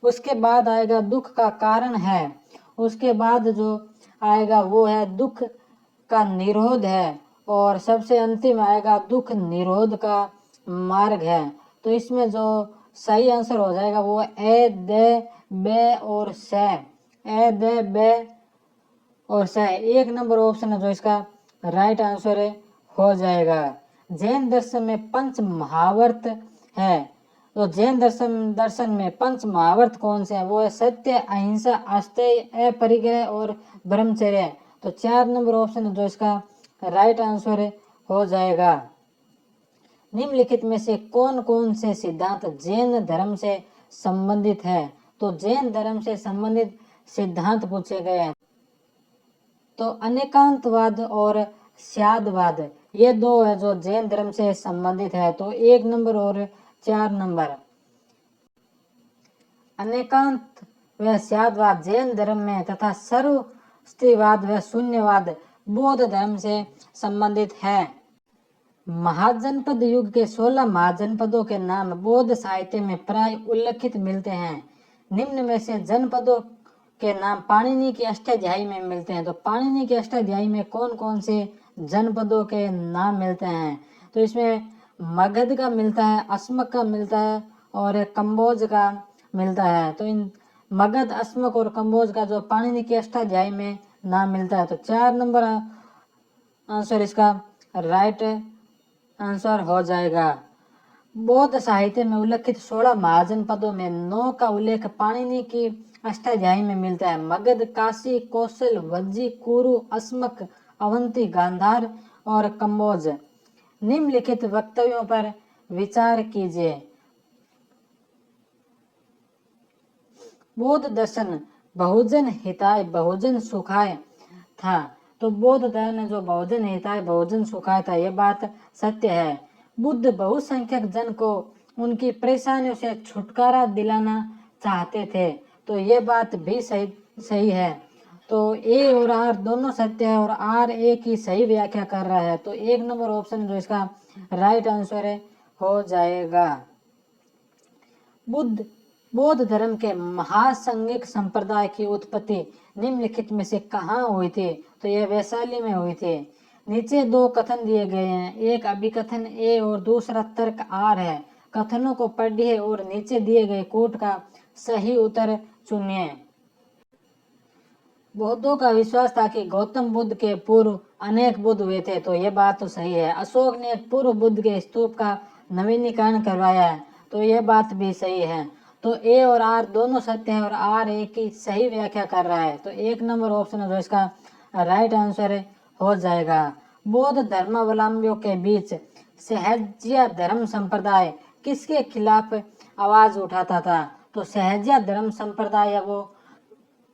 उसके बाद आएगा दुख का कारण है। उसके बाद जो आएगा वो है दुख का निरोध है। और सबसे अंतिम आएगा दुख निरोध का मार्ग है। तो इसमें जो सही आंसर हो जाएगा वो ए, दे, बे और स। ए, दे, बे और स 1 नंबर ऑप्शन है जो इसका राइट आंसर हो जाएगा। जैन दर्शन में पंच महावर्त है। तो जैन दर्शन में पंच महावर्त कौन से हैं? वो है सत्य, अहिंसा, आस्तेय, अपरिग्रह और ब्रह्मचर्य। तो 4 नंबर ऑप्शन है जो इसका राइट आंसर हो जाएगा। निम्नलिखित में से कौन कौन से सिद्धांत जैन धर्म से संबंधित है? तो जैन धर्म से संबंधित सिद्धांत पूछे गए हैं। तो अनेकांतवाद और स्यादवाद ये 2 है जो जैन धर्म से संबंधित है। तो 1 नंबर और 4 नंबर। अनेकांत व स्यादवाद जैन धर्म में तथा सर्वस्तिवाद व शून्यवाद बौद्ध धर्म से संबंधित है। महाजनपद युग के 16 महाजनपदों के नाम बौद्ध साहित्य में प्राय उल्लेखित मिलते हैं। निम्न में से जनपदों के नाम पाणिनि की अष्टाध्यायी में मिलते हैं। तो पाणिनि की अष्टाध्यायी में कौन कौन से जनपदों के नाम मिलते हैं? तो इसमें मगध का मिलता है, अस्मक का मिलता है और कंबोज का मिलता है। तो इन मगध, अस्मक और कंबोज का जो पाणिनि की अष्टाध्यायी में नाम मिलता है। तो 4 नंबर आंसर इसका राइट आंसर हो जाएगा। बौद्ध साहित्य में उल्लेखित 16 महाजन पदों में 9 का उल्लेख पाणिनि की अष्टाध्यायी में मिलता है। मगध, काशी, कौशल, वज्जी, कुरु, अस्मक, अवंती, गांधार और कम्बोज। निम्नलिखित वक्तव्यों पर विचार कीजिए। बौद्ध दर्शन बहुजन हिताय बहुजन सुखाय था। तो बौद्ध धर्म जो बहुजन हिताय बहुजन सुखाय था, यह बात सत्य है। बुद्ध बहुसंख्यक जन को उनकी परेशानियों से छुटकारा दिलाना चाहते थे, तो ये बात भी सही है। तो ए और आर दोनों सत्य है और आर ए की सही व्याख्या कर रहा है। तो 1 नंबर ऑप्शन जो इसका राइट आंसर है हो जाएगा। बौद्ध धर्म के महासंघिक संप्रदाय की उत्पत्ति निम्नलिखित में से कहाँ हुई थी? तो यह वैशाली में हुई थी। नीचे 2 कथन दिए गए हैं, एक अभिकथन ए और दूसरा तर्क आर है। कथनों को पढ़िए और नीचे दिए गए कोट का सही उत्तर चुनिए। बौद्धों का विश्वास था कि गौतम बुद्ध के पूर्व अनेक बुद्ध हुए थे, तो यह बात तो सही है। अशोक ने पूर्व बुद्ध के स्तूप का नवीनीकरण करवाया है, तो यह बात भी सही है। तो ए और आर दोनों सत्य है और आर ए की सही व्याख्या कर रहा है। तो 1 नंबर ऑप्शन है जो इसका राइट आंसर हो जाएगा। बौद्ध धर्मावलंबियों के बीच सहजिया धर्म संप्रदाय किसके खिलाफ आवाज उठाता था? तो सहजिया धर्म संप्रदाय वो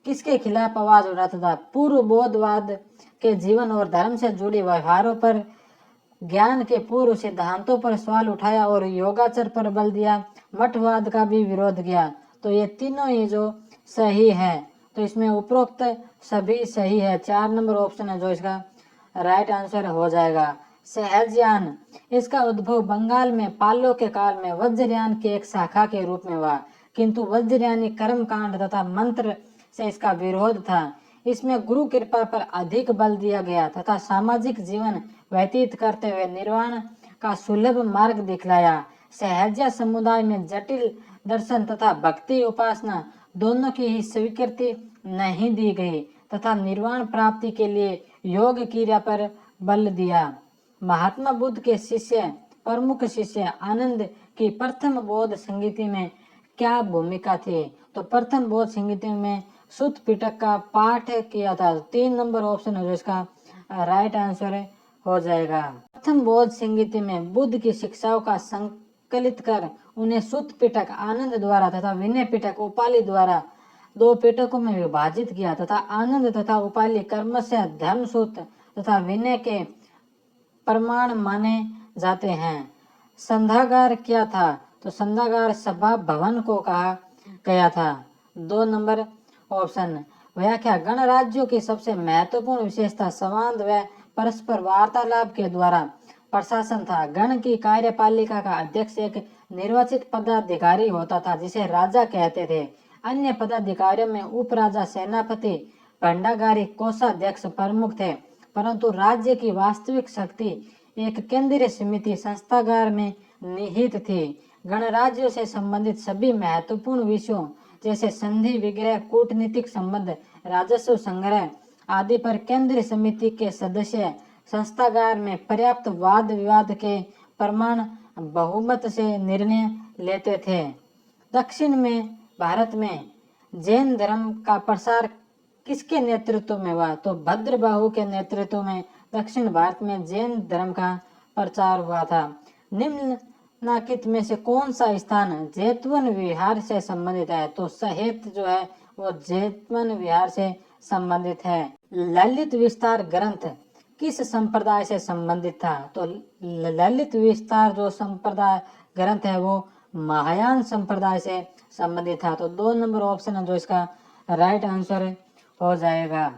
किसके खिलाफ आवाज उठाता था? पूर्व बौद्धवाद के जीवन और धर्म से जुड़ी व्यवहारों पर, ज्ञान के पूर्व सिद्धांतों पर सवाल उठाया और योगाचर पर बल दिया, मठवाद का भी विरोध किया। तो ये तीनों ही जो सही है, तो इसमें उपरोक्त सभी सही है। 4 नंबर ऑप्शन है जो इसका राइट आंसर हो जाएगा। सहजयान, इसका उद्भव बंगाल में पालों के काल में वज्रयान की एक शाखा के रूप में हुआ, किंतु वज्रयानी कर्म कांड तथा मंत्र से इसका विरोध था। इसमें गुरु कृपा पर अधिक बल दिया गया तथा सामाजिक जीवन व्यतीत करते हुए निर्वाण का सुलभ मार्ग दिखलाया। सहज्या समुदाय में जटिल दर्शन तथा भक्ति उपासना दोनों की ही स्वीकृति नहीं दी गई तथा निर्वाण प्राप्ति के लिए योग क्रिया पर बल दिया। महात्मा बुद्ध के शिष्य प्रमुख शिष्य आनंद की प्रथम बौद्ध संगीति में क्या भूमिका थी? तो प्रथम बौद्ध संगीति में सुत्त पिटक का पाठ किया था। 3 नंबर ऑप्शन है जो इसका राइट आंसर हो जाएगा। प्रथम बौद्ध संगीति में बुद्ध की शिक्षाओं का संकलित कर उन्हें सुत्त पिटक आनंद द्वारा तथा विनय पिटक उपालि द्वारा 2 पिटकों में विभाजित किया तथा आनंद तथा उपालि क्रमशः धर्मसूत्र तथा विनय के प्रमाण माने जाते हैं। संधागार क्या था? तो संधागार सभा भवन को कहा गया था। 2 नंबर ऑप्शन। व्याख्या, गणराज्यों की सबसे महत्वपूर्ण विशेषता संवाद व परस्पर वार्तालाप के द्वारा प्रशासन था। गण की कार्यपालिका का अध्यक्ष एक निर्वाचित पदाधिकारी होता था जिसे राजा कहते थे। अन्य पदाधिकारियों में उपराजा, सेनापति, भंडागारी, कोषाध्यक्ष प्रमुख थे, परंतु राज्य की वास्तविक शक्ति एक केंद्रीय समिति संस्थागार में निहित थी। गणराज्यों से संबंधित सभी महत्वपूर्ण विषयों जैसे संधि विग्रह, कूटनीतिक संबंध, राजस्व संग्रह आदि पर केंद्रीय समिति के सदस्य संस्थागार में पर्याप्त वाद विवाद के प्रमाण बहुमत से निर्णय लेते थे। दक्षिण में भारत में जैन धर्म का प्रसार किसके नेतृत्व में हुआ? तो भद्रबाहु के नेतृत्व में दक्षिण भारत में जैन धर्म का प्रचार हुआ था। निम्नलिखित में से कौन सा स्थान जैतवन विहार से संबंधित है? तो सहेत जो है वो जैतवन विहार से संबंधित है। ललित विस्तार ग्रंथ किस संप्रदाय से संबंधित था? तो ललित विस्तार जो संप्रदाय ग्रंथ है वो महायान संप्रदाय से संबंधित था। तो 2 नंबर ऑप्शन है जो इसका राइट आंसर हो जाएगा।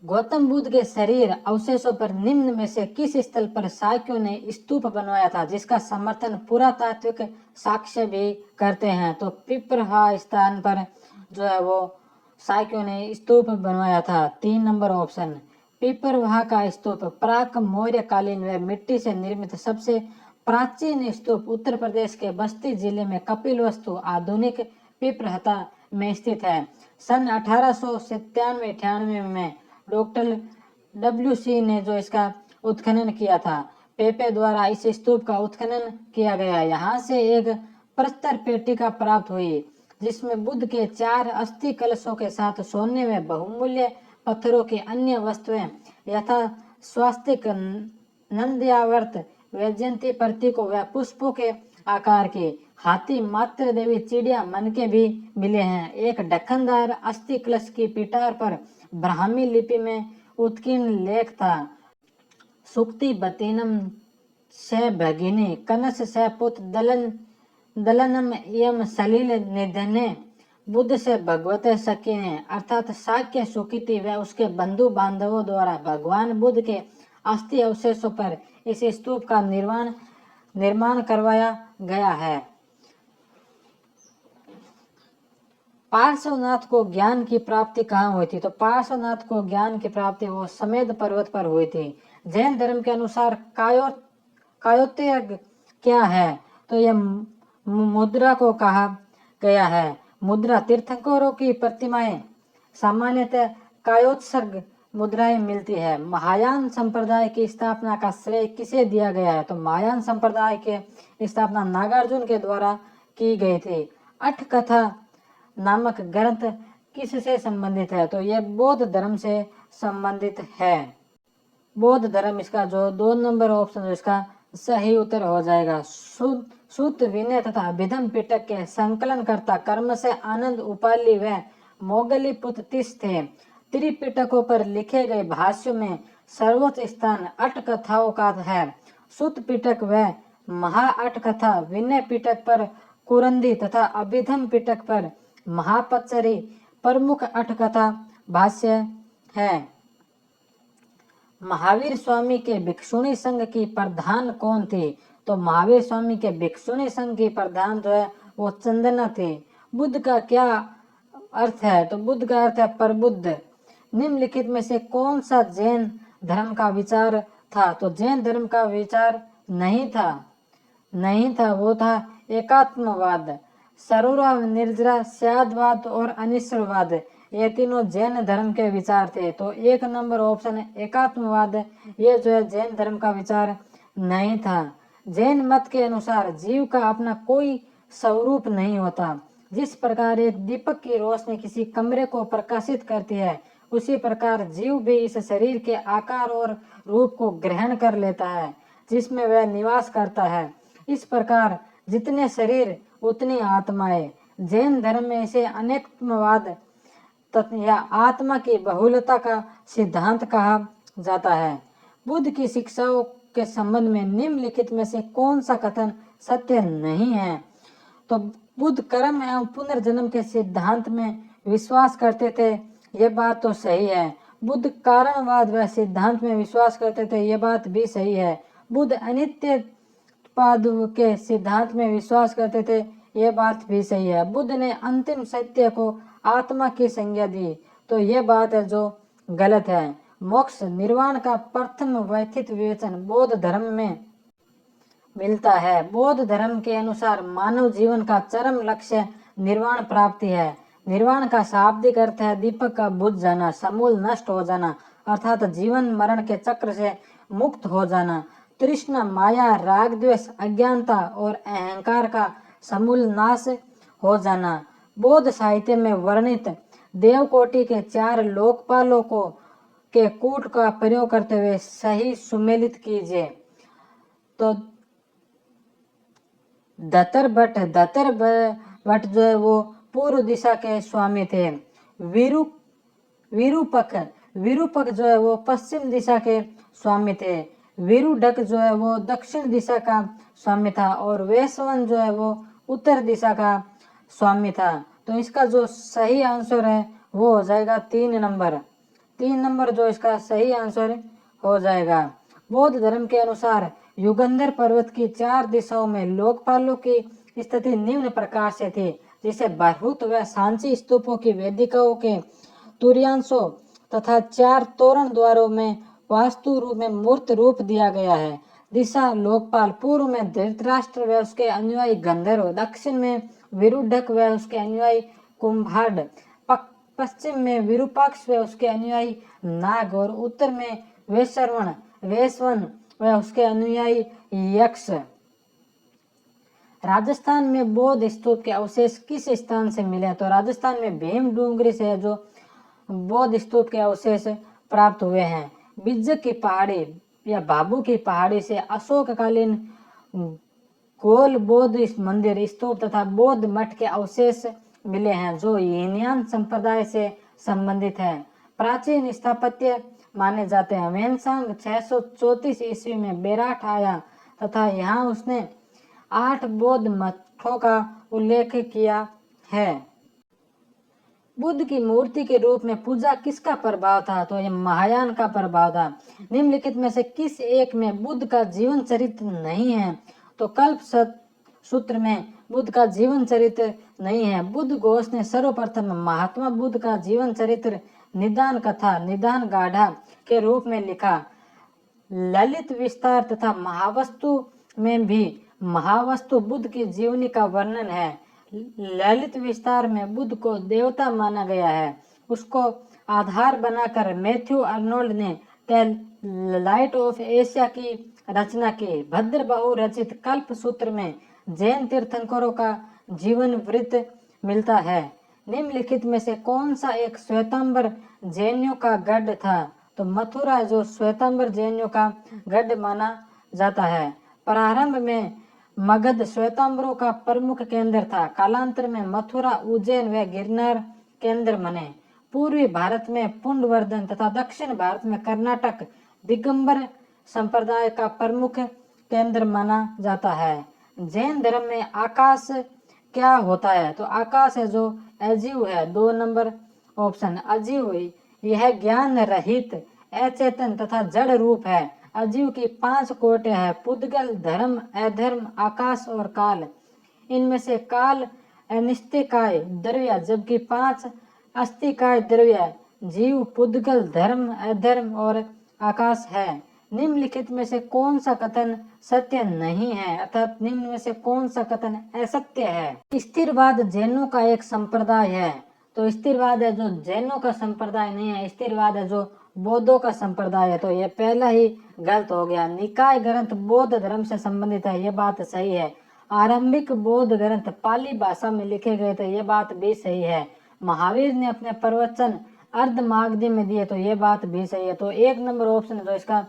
गौतम बुद्ध के शरीर अवशेषों पर निम्न में से किस स्थल पर शाक्यों ने स्तूप बनवाया था जिसका समर्थन पुरातात्विक साक्ष्य भी करते हैं? तो पिपरहा स्थान पर जो है वो शाक्यों ने स्तूप बनवाया था। 3 नंबर ऑप्शन। पिपरहा का स्तूप प्राक मौर्य कालीन व मिट्टी से निर्मित सबसे प्राचीन स्तूप उत्तर प्रदेश के बस्ती जिले में कपिलवस्तु आधुनिक पिपरहता में स्थित है। सन 1897-98 में डॉक्टर WC ने जो इसका उत्खनन किया था। पेपे द्वारा इस स्तूप का उत्खनन किया गया। यहाँ से एक प्रस्तर पेटिका प्राप्त हुई जिसमें बुद्ध के 4 अस्थि कलशों के साथ सोने में बहुमूल्य पत्थरों की अन्य वस्तुएं यथा स्वास्तिक, नंद्यावर्त, वैजयंती प्रतीकों व पुष्पों के आकार के हाथी, मात्र देवी, चिड़िया, मन के भी मिले हैं। एक ढक्कनदार अस्थि कलश की पिटार पर ब्राह्मी लिपि में उत्कीर्ण लेख था। सुक्ति बतीनम से भगिनी कनस से पुत दलनम यम सलील निधने बुद्ध से भगवते सकीने अर्थात शाक्य सुकृति व उसके बंधु बांधवों द्वारा भगवान बुद्ध के अस्थि अवशेषों पर इस स्तूप का निर्माण करवाया गया है। पार्श्वनाथ को ज्ञान की प्राप्ति कहाँ हुई थी? तो पार्श्वनाथ को ज्ञान की प्राप्ति वो समेध पर्वत पर हुई थी। जैन धर्म के अनुसार कायोत्य क्या है? तो यह मुद्रा को कहा गया है। मुद्रा तीर्थंकरों की प्रतिमाएं सामान्यतः कायोत्सर्ग मुद्राएं मिलती है। महायान संप्रदाय की स्थापना का श्रेय किसे दिया गया है? तो महायान संप्रदाय के स्थापना नागार्जुन के द्वारा की गई थी। अठ कथा नामक ग्रंथ किससे संबंधित है? तो यह बौद्ध धर्म से संबंधित है। बौद्ध धर्म इसका जो 2 नंबर ऑप्शन इसका सही उत्तर हो जाएगा। सूत, विनय तथा अभिधम पिटक के संकलनकर्ता कर्म से आनंद उपाली व मोगलीपुत्र तीस थे। त्रिपिटकों पर लिखे गए भाष्यों में सर्वोच्च स्थान अठ कथाओं का है। सूत पिटक व महा अठ कथा, विनय पिटक पर कुरंदी तथा अभिधम पिटक पर महापचरी प्रमुख अठ कथा भाष्य है। महावीर स्वामी के भिक्षुणी संघ की प्रधान कौन थी? तो महावीर स्वामी के भिक्षुणी संघ की प्रधान जो है वो चंदना थी। बुद्ध का क्या अर्थ है? तो बुद्ध का अर्थ है प्रबुद्ध। निम्नलिखित में से कौन सा जैन धर्म का विचार था? तो जैन धर्म का विचार नहीं था, वो था एकात्मवाद। सरोरा, निर्जरा, स्यादवाद और अनिश्वरवाद ये तीनों जैन धर्म के विचार थे। तो 1 नंबर ऑप्शन एकात्मवाद ये जो है जैन धर्म का विचार नहीं था। जैन मत के अनुसार जीव का अपना कोई स्वरूप नहीं होता। जिस प्रकार एक दीपक की रोशनी किसी कमरे को प्रकाशित करती है, उसी प्रकार जीव भी इस शरीर के आकार और रूप को ग्रहण कर लेता है जिसमें वह निवास करता है। इस प्रकार जितने शरीर उतनी आत्माएं। जैन धर्म में इसे अनेकत्ववाद या आत्मा की बहुलता का सिद्धांत कहा जाता है। बुद्ध की शिक्षाओं के संबंध में निम्नलिखित में से कौन सा कथन सत्य नहीं है? तो बुद्ध कर्म एवं पुनर्जन्म के सिद्धांत में विश्वास करते थे, ये बात तो सही है। बुद्ध कारणवाद व सिद्धांत में विश्वास करते थे, ये बात भी सही है। बुद्ध अनित्यवाद के सिद्धांत में विश्वास करते थे, ये बात भी सही है। बुद्ध ने अंतिम सत्य को आत्मा की संज्ञा दी, तो ये बात है जो गलत है। मोक्ष निर्वाण का प्रथम व्यथित विवेचन बौद्ध धर्म में मिलता है। बौद्ध धर्म के अनुसार मानव जीवन का चरम लक्ष्य निर्वाण प्राप्ति है। निर्वाण का शाब्दिक अर्थ है दीपक का बुझ जाना, समूल नष्ट हो जाना, अर्थात जीवन मरण के चक्र से मुक्त हो जाना। तृष्णा, माया, राग, द्वेष, अज्ञानता और अहंकार का समूल नाश हो जाना। बौद्ध साहित्य में वर्णित देवकोटि के 4 लोकपालों के कूट का प्रयोग करते हुए सही सुमेलित कीजिए। तो दत्तर भट्ट जो है वो पूर्व दिशा के स्वामी थे। विरूपक जो है वो पश्चिम दिशा के स्वामी थे। विरूढक जो है वो दक्षिण दिशा का स्वामी था और वेशवन जो है वो उत्तर दिशा का स्वामी था। तो इसका जो सही आंसर है वो हो जाएगा 3 नंबर। 3 नंबर जो इसका सही आंसर हो जाएगा। बौद्ध धर्म के अनुसार युगंधर पर्वत की 4 दिशाओं में लोकपालों की स्थिति निम्न प्रकार से थी, जिसे बरहुत व सांची स्तूपों की वेदिकाओं के तुर्यांशों तथा 4 तोरण द्वारों में वास्तु रूप में मूर्त रूप दिया गया है। दिशा लोकपाल: पूर्व में धृतराष्ट्र व उसके अनुयायी गंधर्व, दक्षिण में विरूढक व उसके अनुयायी कुंभाड, पश्चिम में विरूपाक्ष व उसके अनुयायी नाग और उत्तर में वेशवन व उसके अनुयायी यक्ष। राजस्थान में बौद्ध स्तूप के अवशेष किस स्थान से मिले? तो राजस्थान में भीम डूंगरी से जो बौद्ध स्तूप के अवशेष प्राप्त हुए हैं। बिज्जक की पहाड़ी या भाबू की पहाड़ी से अशोककालीन गोल बौद्ध मंदिर, स्तूप तथा बौद्ध मठ के अवशेष मिले हैं जो हीनयान संप्रदाय से संबंधित है। प्राचीन स्थापत्य माने जाते हैं। वेनसांग 634 ईस्वी में बेराठ आया तथा यहाँ उसने 8 बौद्ध मठों का उल्लेख किया है। बुद्ध की मूर्ति के रूप में पूजा किसका प्रभाव था? तो यह महायान का प्रभाव था। निम्नलिखित में से किस एक में बुद्ध का जीवन चरित्र नहीं है? तो कल्प सूत्र में बुद्ध का जीवन चरित्र नहीं है। बुद्ध घोष ने सर्वप्रथम महात्मा बुद्ध का जीवन चरित्र निदान कथा, निदान गाढ़ा के रूप में लिखा। ललित विस्तार तथा महावस्तु में भी महावस्तु बुद्ध की जीवनी का वर्णन है। ललित विस्तार में बुद्ध को देवता माना गया है। उसको आधार बनाकर मैथ्यू अर्नोल्ड ने द लाइट ऑफ एशिया की रचना की। भद्र बहु रचित कल्प सूत्र में जैन तीर्थंकरों का जीवन वृत्त मिलता है। निम्नलिखित में से कौन सा एक श्वेतांबर जैनियों का गढ़ था? तो मथुरा जो श्वेतांबर जैनियों का गढ़ माना जाता है। प्रारंभ में मगध श्वेतांबरों का प्रमुख केंद्र था। कालांतर में मथुरा, उज्जैन व गिरनार केंद्र बने। पूर्वी भारत में पुंडवर्धन तथा दक्षिण भारत में कर्नाटक दिगंबर संप्रदाय का प्रमुख केंद्र माना जाता है। जैन धर्म में आकाश क्या होता है? तो आकाश है जो अजीव है। 2 नंबर ऑप्शन अजीव। यह ज्ञान रहित, अचेतन तथा जड़ रूप है। अजीव की 5 कोटि है: पुद्गल, धर्म, अधर्म, आकाश और काल। इनमें से काल अनिष्टिकाय द्रव्य जबकि 5 अस्तिकाय द्रव्य जीव, पुद्गल, धर्म, अधर्म और आकाश है। निम्नलिखित में से कौन सा कथन सत्य नहीं है? अर्थात निम्न में से कौन सा कथन असत्य है? स्थिरवाद जैनों का एक संप्रदाय है। तो स्थिरवाद है जो जैनों का संप्रदाय नहीं है। स्थिरवाद है जो बौद्धों का संप्रदाय है। तो ये पहला ही गलत हो गया। निकाय ग्रंथ बौद्ध धर्म से संबंधित है, ये बात सही है। आरंभिक बौद्ध ग्रंथ पाली भाषा में लिखे गए थे, ये बात भी सही है। महावीर ने अपने प्रवचन अर्धमागधी में दिए, तो ये बात भी सही है। तो 1 नंबर ऑप्शन जो इसका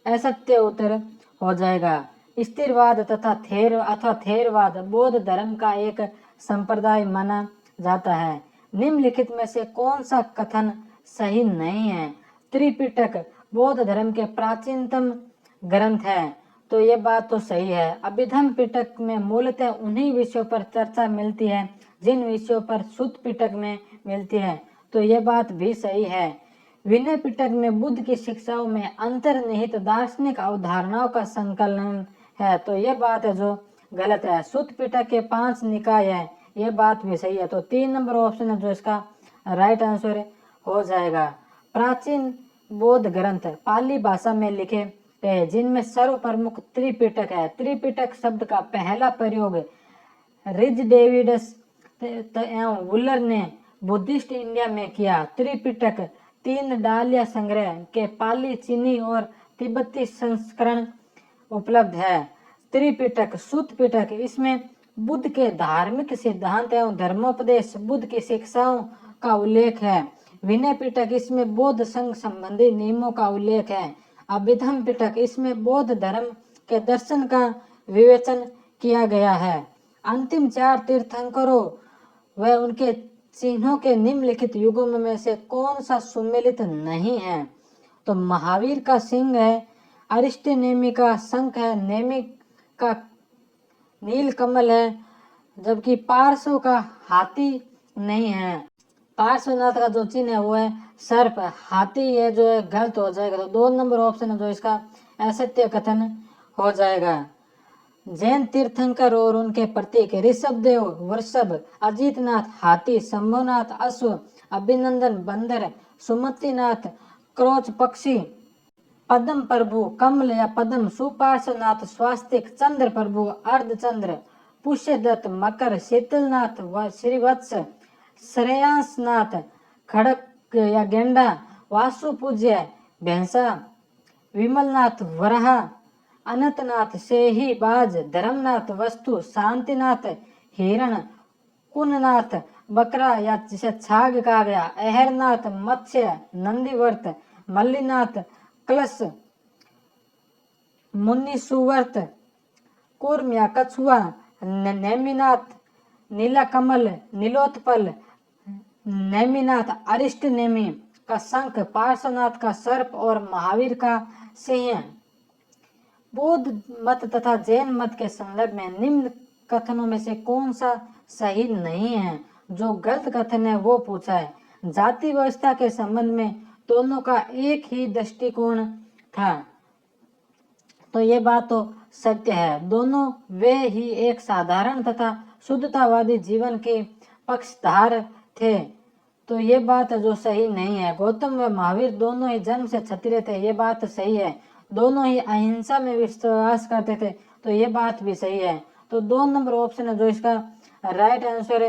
असत्य उत्तर हो जाएगा। स्थिरवाद तथा थेरवाद बौद्ध धर्म का एक संप्रदाय माना जाता है। निम्नलिखित में से कौन सा कथन सही नहीं है? त्रिपिटक बौद्ध धर्म के प्राचीनतम ग्रंथ है, तो ये बात तो सही है। अभिधम पिटक में मूलतः उन्हीं विषयों पर चर्चा मिलती है जिन विषयों पर सुत्त पिटक में मिलती है, तो ये बात भी सही है। विनय पिटक में बुद्ध की शिक्षाओं में अंतर्निहित दार्शनिक अवधारणाओं का संकलन है, तो ये बात है जो गलत है। सुत्त पिटक के 5 निकाय है, ये बात भी सही है। तो 3 नंबर ऑप्शन है जो इसका राइट आंसर हो जाएगा। प्राचीन बौद्ध ग्रंथ पाली भाषा में लिखे गए जिनमें सर्व प्रमुख त्रिपिटक है। त्रिपिटक शब्द का पहला प्रयोग रिज डेविडस एवं वुलर ने बुद्धिस्ट इंडिया में किया। त्रिपिटक 3 डालिया संग्रह के पाली, चीनी और तिब्बती संस्करण उपलब्ध है। त्रिपिटक सुत्त पिटक, इसमें बुद्ध के धार्मिक सिद्धांत एवं धर्मोपदेश, बुद्ध की शिक्षाओं का उल्लेख है। विनय पिटक, इसमें बौद्ध संघ संबंधी नियमों का उल्लेख है। अभिधम पिटक, इसमें बौद्ध धर्म के दर्शन का विवेचन किया गया है। अंतिम 4 तीर्थंकरों व उनके चिन्हों के निम्नलिखित युगों में से कौन सा सुमेलित नहीं है? तो महावीर का सिंह है, अरिष्टनेमी का शंख है, नेमी का नील कमल है, जबकि पार्श्व का हाथी नहीं है। पार्श्वनाथ का जो चिन्ह है वो है सर्प, हाथी ये जो है गलत हो जाएगा। तो 2 नंबर ऑप्शन है जो इसका असत्य कथन हो जाएगा। जैन तीर्थंकर और उनके प्रतीक ऋषभदेव वृषभ, अजीतनाथ हाथी, शंभुनाथ अश्व, अभिनंदन बंदर, सुमतिनाथ क्रोच पक्षी, पद्म प्रभु कमल या पद्म, सुपार्श्वनाथ स्वास्तिक, चंद्र प्रभु अर्धचंद्र, पुष्यदत्त मकर, शीतलनाथ व श्रीवत्स, श्रेयांसनाथ खड़क या गेंडा, वासु पूज्य भैंसा, विमलनाथ वराह, अनंतनाथ सेही बाज, धर्मनाथ वस्तु, शांतिनाथ हिरण, कुननाथ बकरा या जिसे छाग कहा गया, अहरनाथ मत्स्य, नंदीवर्त, मल्लीनाथ कलश, मुनि सुवर्त, कूर्म या कछुआ, नेमिनाथ नीला कमल, नीलोत्पल, नेमिनाथ अरिष्ट नेमी का शंख, पार्श्वनाथ का सर्प और महावीर का सिंह। बौद्ध मत तथा जैन मत के संदर्भ में निम्न कथनों में से कौन सा सही नहीं है? जो गलत कथन है वो पूछा है। जाति व्यवस्था के संबंध में दोनों का एक ही दृष्टिकोण था, तो ये बात तो सत्य है। दोनों वे ही एक साधारण तथा शुद्धतावादी जीवन के पक्षधार थे, तो ये बात जो सही नहीं है। गौतम व महावीर दोनों ही जन्म से क्षत्रिय थे, ये बात सही है। दोनों ही अहिंसा में विश्वास करते थे, तो ये बात भी सही है। तो 2 नंबर ऑप्शन है जो इसका राइट आंसर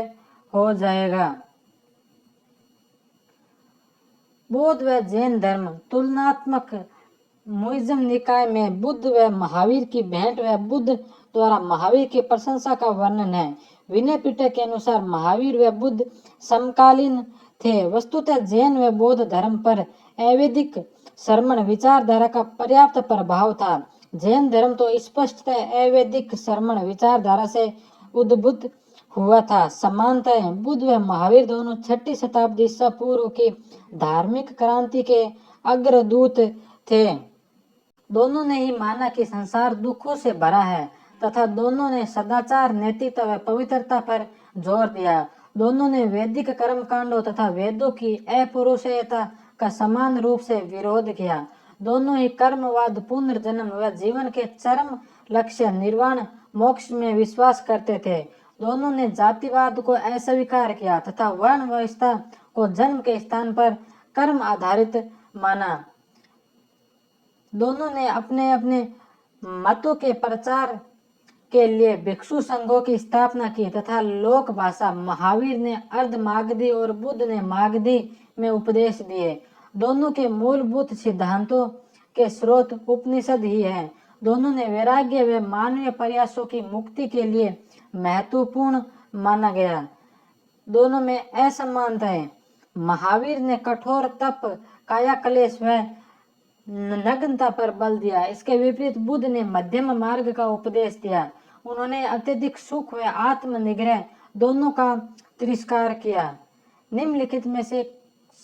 हो जाएगा। बौद्ध व जैन धर्म तुलनात्मक। मुइज्जम निकाय में बुद्ध व महावीर की भेंट व बुद्ध द्वारा महावीर की प्रशंसा का वर्णन है। विनय पिटक के अनुसार महावीर व बुद्ध समकालीन थे। वस्तुतः जैन व बौद्ध धर्म पर अवैदिक श्रमण विचारधारा का पर्याप्त प्रभाव था। जैन धर्म तो स्पष्टतः अवैदिक श्रमण विचारधारा से उद्भूत हुआ था। समानताएं, बुद्ध व महावीर दोनों 6ठी शताब्दी ईसा पूर्व की धार्मिक क्रांति के अग्रदूत थे। दोनों ने ही माना कि संसार दुखों से भरा है तथा दोनों ने सदाचार, नैतिकता व पवित्रता पर जोर दिया। दोनों ने वैदिक कर्म कांडों तथा वेदों की अपौरुषेयता का समान रूप से विरोध किया। दोनों ही कर्मवाद, पुनर्जन्म व जीवन के चरम लक्ष्य निर्वाण मोक्ष में विश्वास करते थे। दोनों ने जातिवाद को अस्वीकार किया तथा वर्ण व्यवस्था को जन्म के स्थान पर कर्म आधारित माना। दोनों ने अपने अपने मतों के प्रचार के लिए भिक्षु संघों की स्थापना की तथा लोक भाषा, महावीर ने अर्ध मागधी और बुद्ध ने मागधी में उपदेश दिए। दोनों के मूलभूत सिद्धांतों के स्रोत उपनिषद ही है। दोनों ने वैराग्य व मानवीय प्रयासों की मुक्ति के लिए महत्वपूर्ण माना गया। दोनों में असमानता है। महावीर ने कठोर तप, काया क्लेश व नग्नता पर बल दिया। इसके विपरीत बुद्ध ने मध्यम मार्ग का उपदेश दिया। उन्होंने अत्यधिक सुख व आत्मनिग्रह दोनों का तिरस्कार किया। निम्नलिखित में से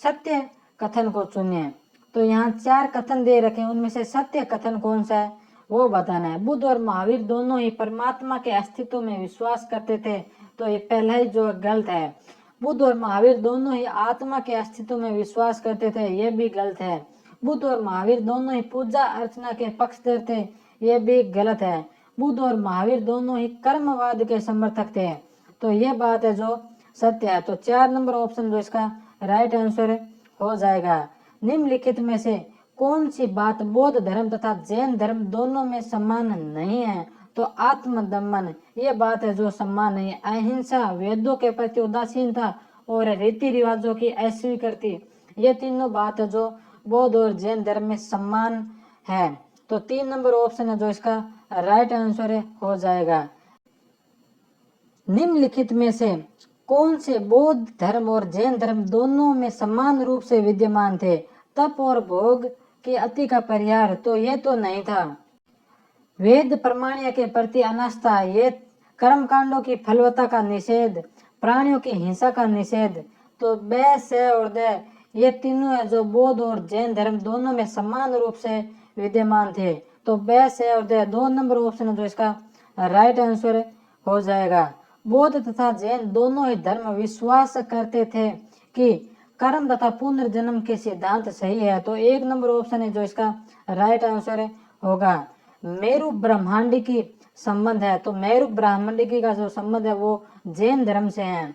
सत्य कथन को चुनिए। तो यहाँ 4 कथन दे रखे हैं, उनमें से सत्य कथन कौन सा है वो बताना है। बुद्ध और महावीर दोनों ही परमात्मा के अस्तित्व में विश्वास करते थे, तो ये पहला ही जो गलत है। बुद्ध और महावीर दोनों ही आत्मा के अस्तित्व में विश्वास करते थे, ये भी गलत है। बुद्ध और महावीर दोनों ही पूजा अर्चना के पक्षधर थे, ये भी गलत है। बुद्ध और महावीर दोनों ही कर्मवाद के समर्थक थे, तो ये बात है जो सत्य है। तो 4 नंबर ऑप्शन जो इसका राइट आंसर हो जाएगा। निम्नलिखित में से कौन सी बात बौद्ध धर्म तथा जैन धर्म दोनों में समान नहीं है? तो आत्मदमन, ये बात है जो समान नहीं है। अहिंसा, वेदों के प्रति उदासीनता और रीति रिवाजों की अस्वीकृति, ये तीनों बात है जो बौद्ध और जैन धर्म में समान है। तो 3 नंबर ऑप्शन है जो इसका राइट आंसर हो जाएगा। निम्नलिखित में से कौन से बौद्ध धर्म और जैन धर्म दोनों में समान रूप से विद्यमान थे? तप और भोग के अति का परिहार, तो ये तो नहीं था। वेद प्रमाण्य के प्रति अनास्था, ये कर्म कांडों की फलवत्ता का निषेध, प्राणियों की हिंसा का निषेध, तो ब, से और द, ये तीनों है जो बौद्ध और जैन धर्म दोनों में समान रूप से विद्यमान थे। तो ब, से और द 2 नंबर ऑप्शन है जो इसका राइट आंसर हो जाएगा। बौद्ध तथा जैन दोनों ही धर्म विश्वास करते थे कि कर्म तथा पुनर्जन्म के सिद्धांत सही है, तो 1 नंबर ऑप्शन है जो इसका राइट आंसर होगा। मेरु ब्रह्मांडिकी संबंध है, तो मेरु ब्रह्मांडिकी का जो संबंध है वो जैन धर्म से है।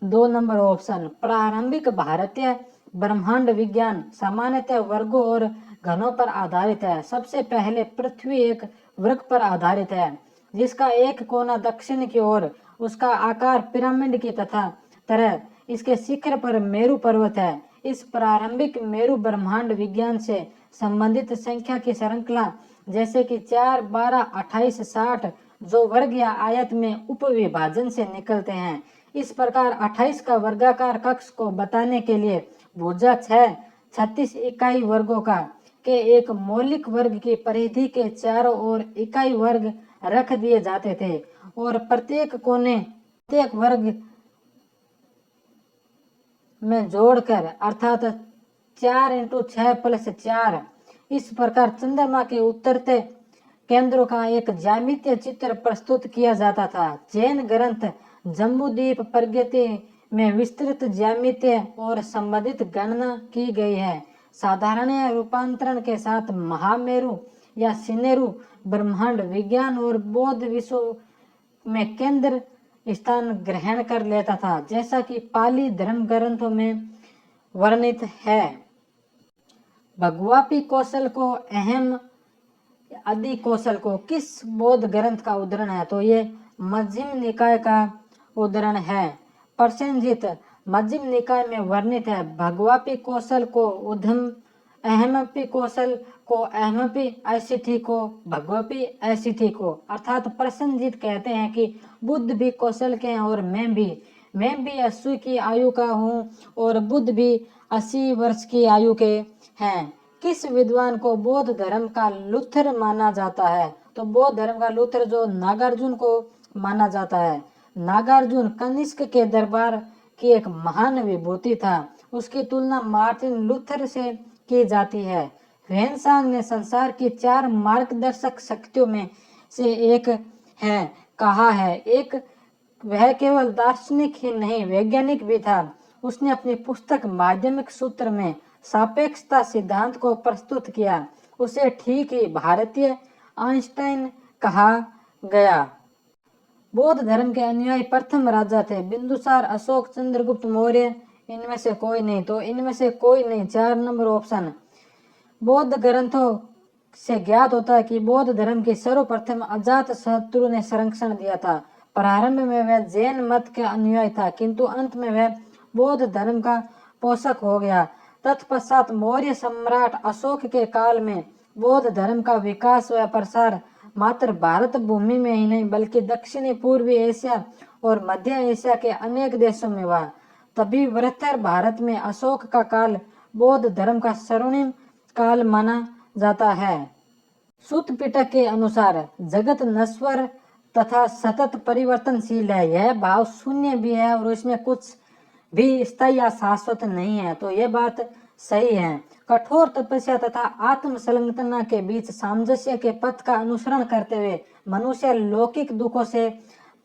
2 नंबर ऑप्शन। प्रारंभिक भारतीय ब्रह्मांड विज्ञान सामान्यतः वर्गों और घनों पर आधारित है। सबसे पहले पृथ्वी एक वृत्त पर आधारित है जिसका एक कोना दक्षिण की ओर, उसका आकार पिरामिड की तथा तरह, इसके शिखर पर मेरु पर्वत है। इस प्रारंभिक मेरु ब्रह्मांड विज्ञान से संबंधित संख्या की श्रृंखला जैसे कि 4, 12, 28, 60 जो वर्ग या आयत में उपविभाजन से निकलते हैं। इस प्रकार 28 का वर्गाकार कक्ष को बताने के लिए भुजा 6 36 इकाई वर्गों का के एक मौलिक वर्ग की परिधि के चारों ओर इकाई वर्ग रख दिए जाते थे और प्रत्येक कोने प्रत्येक वर्ग में जोड़कर अर्थात 4 × 6 + 4 इस प्रकार चंद्रमा के उतरते केंद्रों का एक ज्यामितीय चित्र प्रस्तुत किया जाता था। जैन ग्रंथ जम्बूद्वीप प्रगति में विस्तृत ज्यामितीय और संबंधित गणना की गई है। साधारण रूपांतरण के साथ महामेरु या सिनेरु ब्रह्मांड विज्ञान और बौद्ध विश्व में केंद्र स्थान ग्रहण कर लेता था, जैसा कि पाली धर्म ग्रंथों में वर्णित है। भगवापी कौशल को अहम आदि कौशल को किस बौद्ध ग्रंथ का उदाहरण है? तो ये मध्यम निकाय का उदाहरण है। प्रसेनजित मध्यम निकाय में वर्णित है। भगवापी कौशल को उद्धम, अहमपी कौशल को अहमपी, ऐसिठी को भगवपी, ऐसिठी को। अर्थात प्रसेनजित कहते हैं कि बुद्ध भी कौशल के हैं और मैं भी 80 की आयु का हूँ और बुद्ध भी 80 वर्ष की आयु के हैं। किस विद्वान को बौद्ध धर्म का लूथर माना जाता है? तो बौद्ध धर्म का लूथर जो नागार्जुन को माना जाता है। नागार्जुन कनिष्क के दरबार की एक महान विभूति था। उसकी तुलना मार्टिन लूथर से की जाती है। ह्वेनसांग ने संसार की 4 मार्गदर्शक शक्तियों में से एक है कहा है। एक वह केवल दार्शनिक ही नहीं वैज्ञानिक भी था। उसने अपनी पुस्तक माध्यमिक सूत्र में सापेक्षता सिद्धांत को प्रस्तुत किया। उसे ठीक ही भारतीय आइंस्टाइन कहा गया। बौद्ध धर्म के अनुयायी प्रथम राजा थे बिंदुसार, अशोक, चंद्रगुप्त मौर्य। इनमें से कोई नहीं। तो इनमें से कोई नहीं, 4 नंबर ऑप्शन। बौद्ध ग्रंथों से ज्ञात होता है कि बौद्ध धर्म की सर्वप्रथम अजात शत्रु ने संरक्षण दिया था। प्रारंभ में वह जैन मत के अनुयायी था, किंतु अंत में वह बौद्ध धर्म का पोषक हो गया। तत्पश्चात मौर्य सम्राट अशोक के काल में बौद्ध धर्म का विकास व प्रसार मात्र भारत भूमि में ही नहीं बल्कि दक्षिणी पूर्वी एशिया और मध्य एशिया के अनेक देशों में हुआ। तभी वृहत्तर भारत में अशोक का काल बौद्ध धर्म का स्वर्णिम काल माना जाता है। सूत पिटक के अनुसार जगत नश्वर तथा सतत परिवर्तनशील है। यह भाव शून्य भी है और इसमें कुछ भी स्थायी या शाश्वत नहीं है। तो यह बात सही है। कठोर तपस्या तथा आत्म संलग्नता के बीच सामंजस्य के पथ का अनुसरण करते हुए मनुष्य लौकिक दुखों से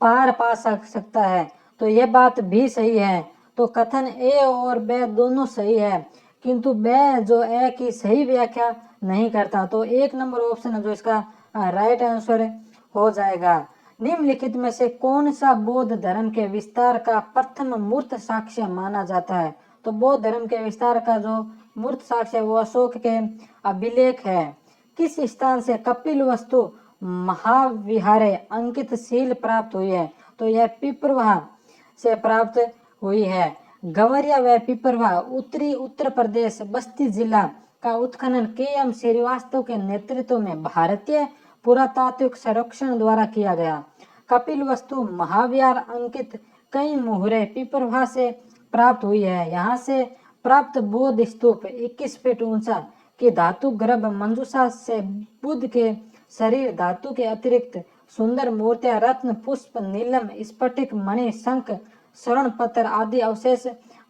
पार पा सकता है। तो यह बात भी सही है। तो कथन ए और ब दोनों सही है, किंतु ब जो ए की सही व्याख्या नहीं करता। तो 1 नंबर ऑप्शन है जो इसका राइट आंसर हो जाएगा। निम्नलिखित में से कौन सा बौद्ध धर्म के विस्तार का प्रथम मूर्त साक्ष्य माना जाता है? तो बौद्ध धर्म के विस्तार का जो मूर्त साक्ष्य है वो अशोक के अभिलेख है। किस स्थान से कपिल वस्तु महाविहारे अंकित शील प्राप्त हुई है? तो यह पिपरवाह से प्राप्त हुई है। गवरिया व पिपरवाह उत्तरी उत्तर प्रदेश बस्ती जिला का उत्खनन के.एम. श्रीवास्तव के नेतृत्व में भारतीय पुरातात्विक सर्वेक्षण द्वारा किया गया। कपिल वस्तु महाविहार अंकित कई मुहरे पिपरवाह से प्राप्त हुई है। यहाँ से प्राप्त बौद्ध स्तूप 21 फीट ऊंचा की धातु गर्भ मंजूषा से बुद्ध के शरीर धातु के अतिरिक्त सुंदर मूर्तियां रत्न पुष्प नीलम स्फटिक मणि शंख स्वर्ण पत्थर आदि अवशेष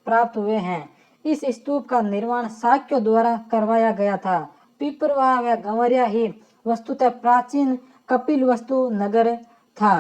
प्राप्त हुए हैं। इस स्तूप का निर्माण शाक्यों द्वारा करवाया गया था। पिपरवाह व गंवरिया ही वस्तुतः प्राचीन कपिल वस्तु नगर था।